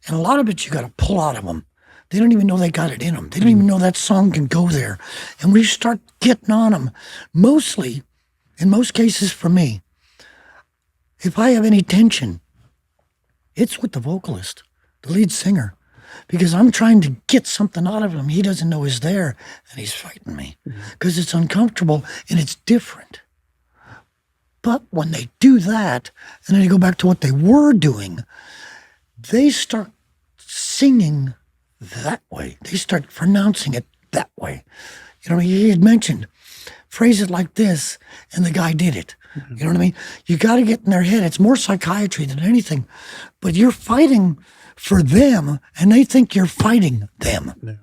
and a lot of it you got to pull out of them. They don't even know they got it in them. They don't even know that song can go there. And we start getting on them. Mostly, in most cases for me, if I have any tension, it's with the vocalist, the lead singer, because I'm trying to get something out of him he doesn't know is there, and he's fighting me because it's uncomfortable and it's different. But when they do that, and then they go back to what they were doing, they start singing that way. They start pronouncing it that way. He had mentioned, phrase it like this, and the guy did it. You know what I mean? You got to get in their head. It's more psychiatry than anything. But you're fighting for them, and they think you're fighting them. Yeah.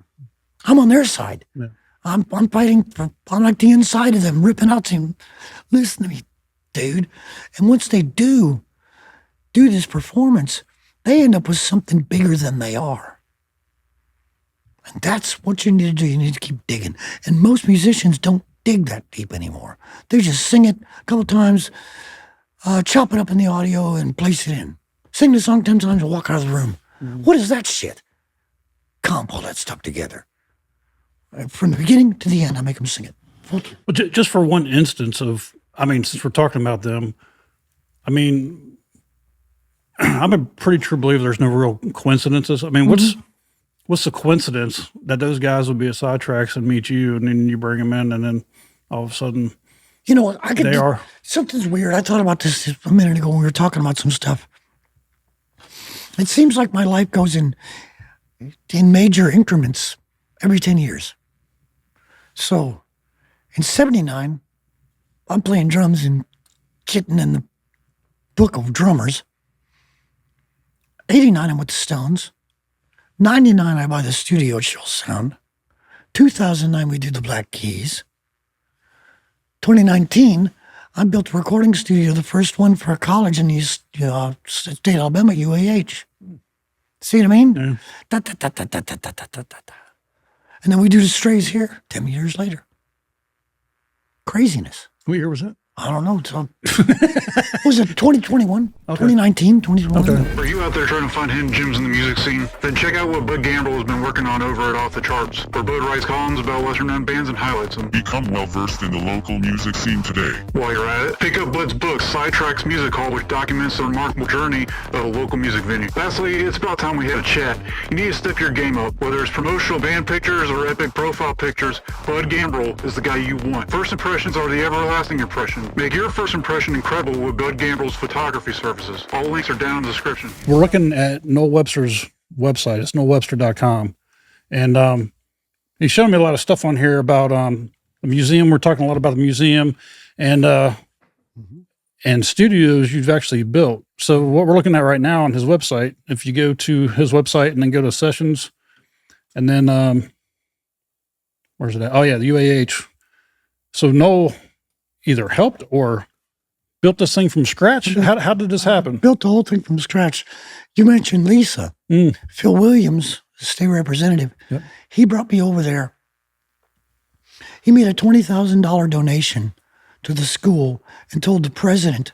I'm on their side. Yeah. I'm fighting for, I'm like the inside of them, ripping out saying, listen to me, dude. And once they do this performance, they end up with something bigger than they are. And that's what you need to do. You need to keep digging. And most musicians don't dig that deep anymore. They just sing it a couple times, chop it up in the audio, and place it in. Sing the song 10 times and walk out of the room. Mm-hmm. What is that shit? Comp all that stuff together. From the beginning to the end, I make them sing it. Well, just for one instance of, since we're talking about them, I'm a pretty true believer there's no real coincidences. What's the coincidence that those guys would be at Sidetracks and meet you, and then you bring them in, and then all of a sudden, something's weird. I thought about this a minute ago when we were talking about some stuff. It seems like my life goes in major increments every 10 years. So, in 79, I'm playing drums and getting in the book of drummers. 89, I'm with the Stones. 99, I buy the Studio Shoals Sound. 2009, we do the Black Keys. 2019, I built a recording studio, the first one for a college in the state of Alabama, UAH. See what I mean? Yeah. Da, da, da, da, da, da, da, da, da, da. And then we do the Strays here 10 years later. Craziness. What year was that? I don't know. Was it 2021? 2019, 2021? Okay. Are you out there trying to find hidden gems in the music scene? Then check out what Bud Gamble has been working on over at Off the Charts, where Bud writes columns about lesser-known bands and highlights them. Become well-versed in the local music scene today. While you're at it, pick up Bud's book, Sidetracks Music Hall, which documents the remarkable journey of a local music venue. Lastly, it's about time we had a chat. You need to step your game up. Whether it's promotional band pictures or epic profile pictures, Bud Gamble is the guy you want. First impressions are the everlasting impression. Make your first impression incredible with Bud Gamble's photography services. All links are down in the description. We're looking at Noel Webster's website. It's noelwebster.com. And he's showing me a lot of stuff on here about the museum. We're talking a lot about the museum and studios you've actually built. So what we're looking at right now on his website, if you go to his website and then go to sessions, and then where's it at? Oh, yeah, the UAH. So Noel either helped or built this thing from scratch. How did this happen? Built the whole thing from scratch. You mentioned Lisa. Phil Williams, state representative. Yep. He brought me over there. He made a $20,000 donation to the school and told the president,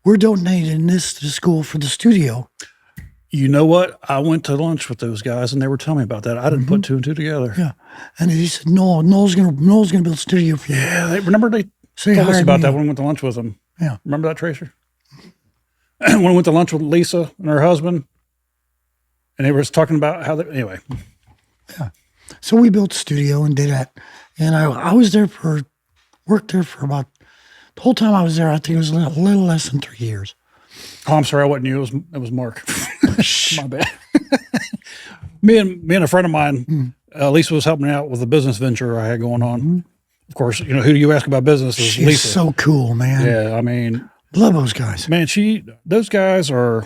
we're donating this to the school for the studio. You know what? I went to lunch with those guys and they were telling me about that. I didn't put two and two together. Yeah. And he said, Noel's gonna build a studio for you. Yeah. Remember they So he told us hired about me. that when we went to lunch with them. Yeah. Remember that, Tracer? When we went to lunch with Lisa and her husband, and they were talking about how they, anyway. So we built a studio and did that. And I was there worked there for about, the whole time I was there, I think it was a little less than 3 years. Oh, I'm sorry, I wasn't you. It was Mark. My bad. me and a friend of mine, Lisa was helping me out with a business venture I had going on. Of course, you know, who do you ask about business is She's Lisa. so cool, man. Yeah, I mean, Love those guys. man, those guys are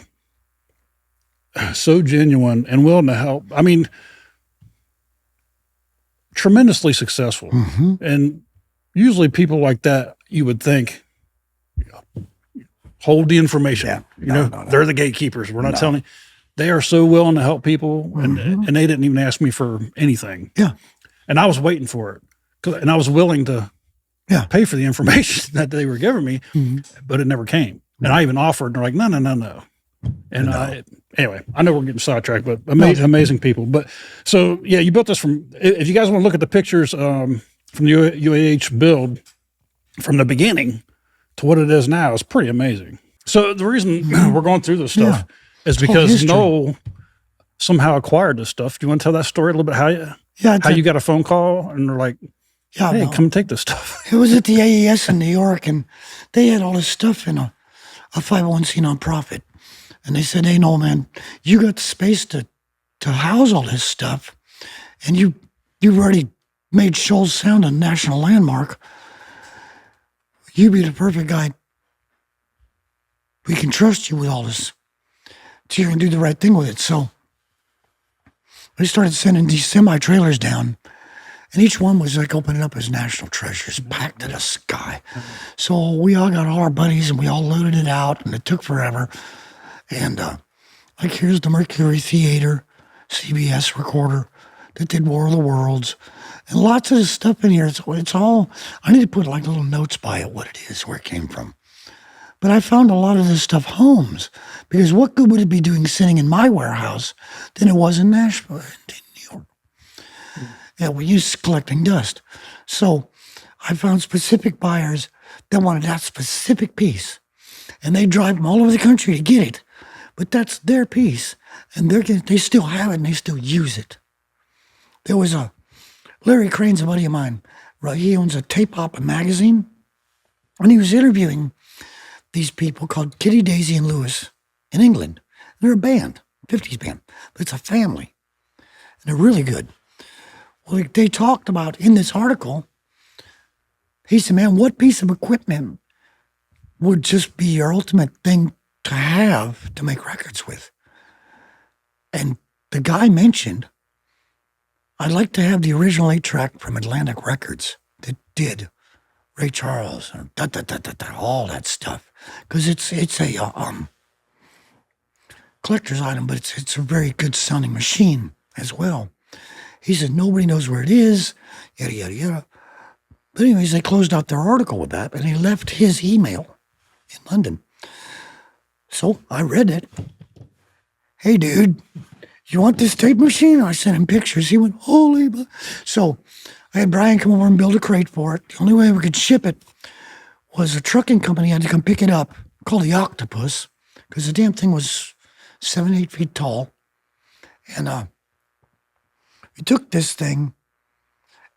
so genuine and willing to help. I mean, tremendously successful. And usually people like that, you would think, hold the information. Yeah. No. They're the gatekeepers. We're not telling you. They are so willing to help people, and they didn't even ask me for anything. Yeah. And I was waiting for it, and I was willing to pay for the information that they were giving me, but it never came. And I even offered, and they're like, no. And anyway, I know we're getting sidetracked, but amazing people. But so, yeah, you built this from, if you guys want to look at the pictures from the UAH build from the beginning to what it is now, it's pretty amazing. So the reason we're going through this stuff is because Noel somehow acquired this stuff. Do you want to tell that story a little bit? How you got a phone call and they're like, hey, come take this stuff. It was at the AES in New York, and they had all this stuff in a 501c nonprofit. And they said, hey, Noel, man, you got the space to house all this stuff, and you've already made Shoals Sound a national landmark. You'd be the perfect guy. We can trust you with all this. So you're going to do the right thing with it. So we started sending these semi-trailers down, and each one was like opening up as national treasures, packed to the sky. So we all got all our buddies, and we all loaded it out, and it took forever. And like here's the Mercury Theater CBS recorder that did War of the Worlds. And lots of this stuff in here. It's all, I need to put like little notes by it, what it is, where it came from. But I found a lot of this stuff homes, because what good would it be doing sitting in my warehouse than it was in Nashville, in New York? Yeah, we used collecting dust. So I found specific buyers that wanted that specific piece. And they drive them all over the country to get it. But that's their piece. And they still have it and they still use it. There was Larry Crane's a buddy of mine. He owns a Tape Op magazine. And he was interviewing these people called Kitty, Daisy, and Lewis in England. They're a band, 50s band, but it's a family. And they're really good. Well, they talked about, in this article, he said, man, what piece of equipment would just be your ultimate thing to have to make records with? And the guy mentioned, I'd like to have the original 8-track from Atlantic Records that did Ray Charles, and all that stuff. Because it's a collector's item, but it's a very good sounding machine as well. He said, nobody knows where it is, yada, yada, yada. But anyways, they closed out their article with that, and he left his email in London. So I read it. Hey, dude, you want this tape machine? I sent him pictures. He went, holy. So I had Brian come over and build a crate for it. The only way we could ship it was a trucking company had to come pick it up, called the Octopus, because the damn thing was 7, 8 feet tall. And we took this thing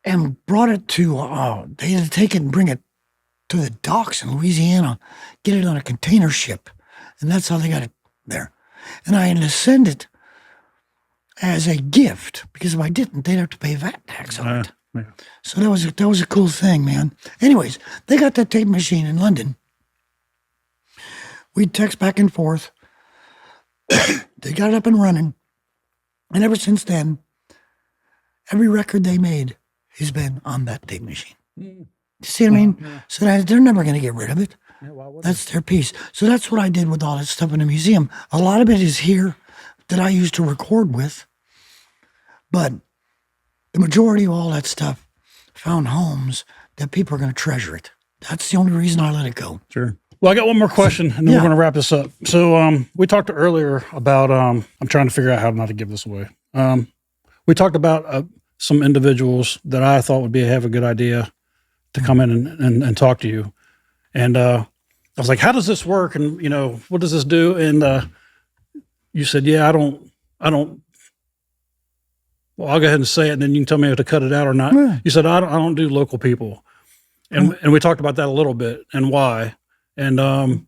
and brought it to, they had to take it and bring it to the docks in Louisiana, get it on a container ship. And that's how they got it there. And I had to send it as a gift, because if I didn't, they'd have to pay VAT tax on it. Yeah. So that was a cool thing, man. Anyways, they got that tape machine in London. We'd text back and forth. They got it up and running. And ever since then, every record they made has been on that tape machine. You see what I mean? Yeah. So that they're never going to get rid of it. Yeah, that's their piece. So that's what I did with all that stuff in the museum. A lot of it is here that I used to record with. But the majority of all that stuff found homes that people are going to treasure it. That's the only reason I let it go. Sure. Well, I got one more question, and then we're going to wrap this up. So we talked earlier about, I'm trying to figure out how not to give this away. We talked about some individuals that I thought would have a good idea to come in and talk to you. And I was like, how does this work? And, what does this do? And you said, yeah, I don't. Well, I'll go ahead and say it, and then you can tell me if to cut it out or not. Yeah. You said, I don't do local people. And we talked about that a little bit and why. And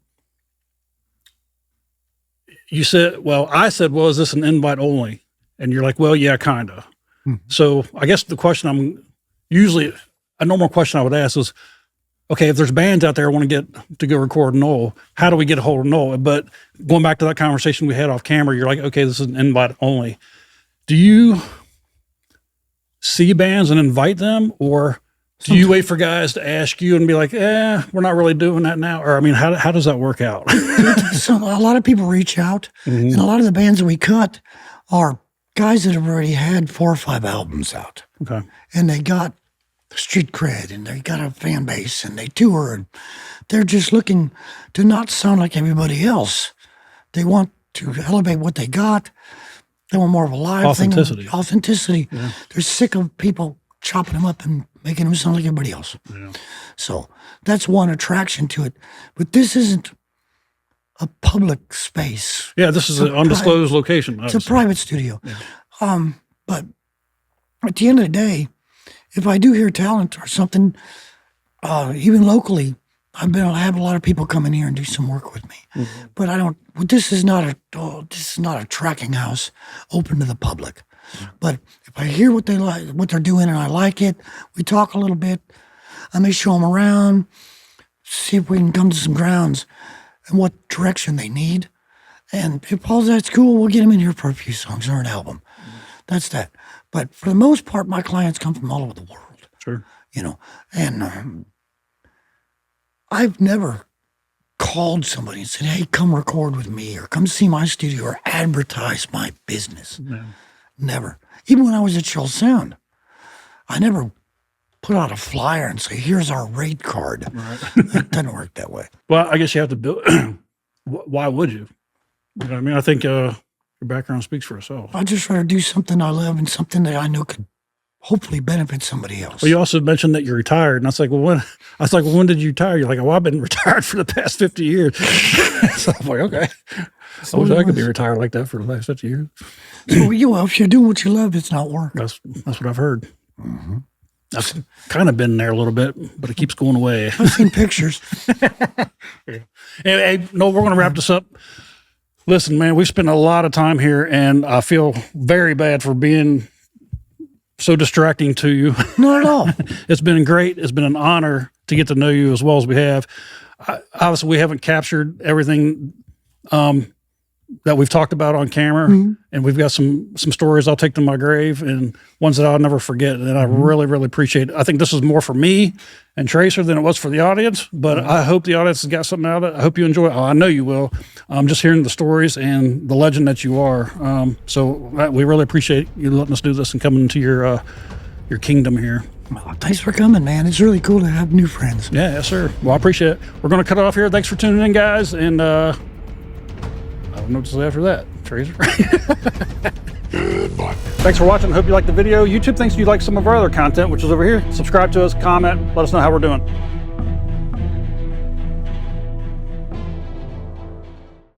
you said, I said, is this an invite only? And you're like, well, yeah, kind of. Mm-hmm. So I guess the question a normal question I would ask is, okay, if there's bands out there who want to get to go record Noel, how do we get a hold of Noel? But going back to that conversation we had off camera, you're like, okay, this is an invite only. Do you see bands and invite them, or do you wait for guys to ask you and be like, we're not really doing that now? Or, I mean, how does that work out? So a lot of people reach out, and a lot of the bands that we cut are guys that have already had 4 or 5 albums out. Okay. And they got street cred, and they got a fan base, and they tour, and they're just looking to not sound like everybody else. They want to elevate what they got. They want more of a live authenticity. Authenticity. Yeah. They're sick of people chopping them up and making them sound like everybody else. Yeah. So that's one attraction to it. But this isn't a public space. Yeah, this is an undisclosed location. It's a private studio. Yeah. But at the end of the day, if I do hear talent or something, even locally, I have a lot of people come in here and do some work with me. Mm-hmm. But I don't. This is not a tracking house open to the public. Mm-hmm. But if I hear what they like, what they're doing, and I like it, we talk a little bit. I may show them around, see if we can come to some grounds and what direction they need. And if all that's cool, we'll get them in here for a few songs or an album. Mm-hmm. That's that. But for the most part, my clients come from all over the world. Sure. And I've never called somebody and said, hey, come record with me or come see my studio or advertise my business. No. Never. Even when I was at Shoals Sound, I never put out a flyer and say, here's our rate card. Right. It doesn't work that way. Well, I guess you have to build. Why would you? You know what I mean? I think your background speaks for itself. I just rather do something I love and something that I know could hopefully benefit somebody else. Well, you also mentioned that you're retired, and I was like, when did you retire? You're like, I've been retired for the past 50 years. So I'm like, okay. I wish I could be retired like that for the last 50 years. So, if you're doing what you love, it's not work. That's what I've heard. Mm-hmm. I've kind of been there a little bit, but it keeps going away. I've seen pictures. Yeah. Hey, no, we're going to wrap this up. Listen, man, we've spent a lot of time here, and I feel very bad for being so distracting to you. Not at all. It's been great. It's been an honor to get to know you as well as we have. Obviously, we haven't captured everything that we've talked about on camera, and we've got some stories I'll take to my grave and ones that I'll never forget. And I really, really appreciate it. I think this is more for me and Tracer than it was for the audience, but I hope the audience has got something out of it. I hope you enjoy it. Oh, I know you will. Just hearing the stories and the legend that you are. So we really appreciate you letting us do this and coming into your kingdom here. Well, thanks for coming, man. It's really cool to have new friends. Yeah, yes, sir. Well, I appreciate it. We're going to cut it off here. Thanks for tuning in, guys. And I don't know what to say after that. Tracer. Goodbye. Thanks for watching. Hope you liked the video. YouTube thinks you like some of our other content, which is over here. Subscribe to us, comment, let us know how we're doing.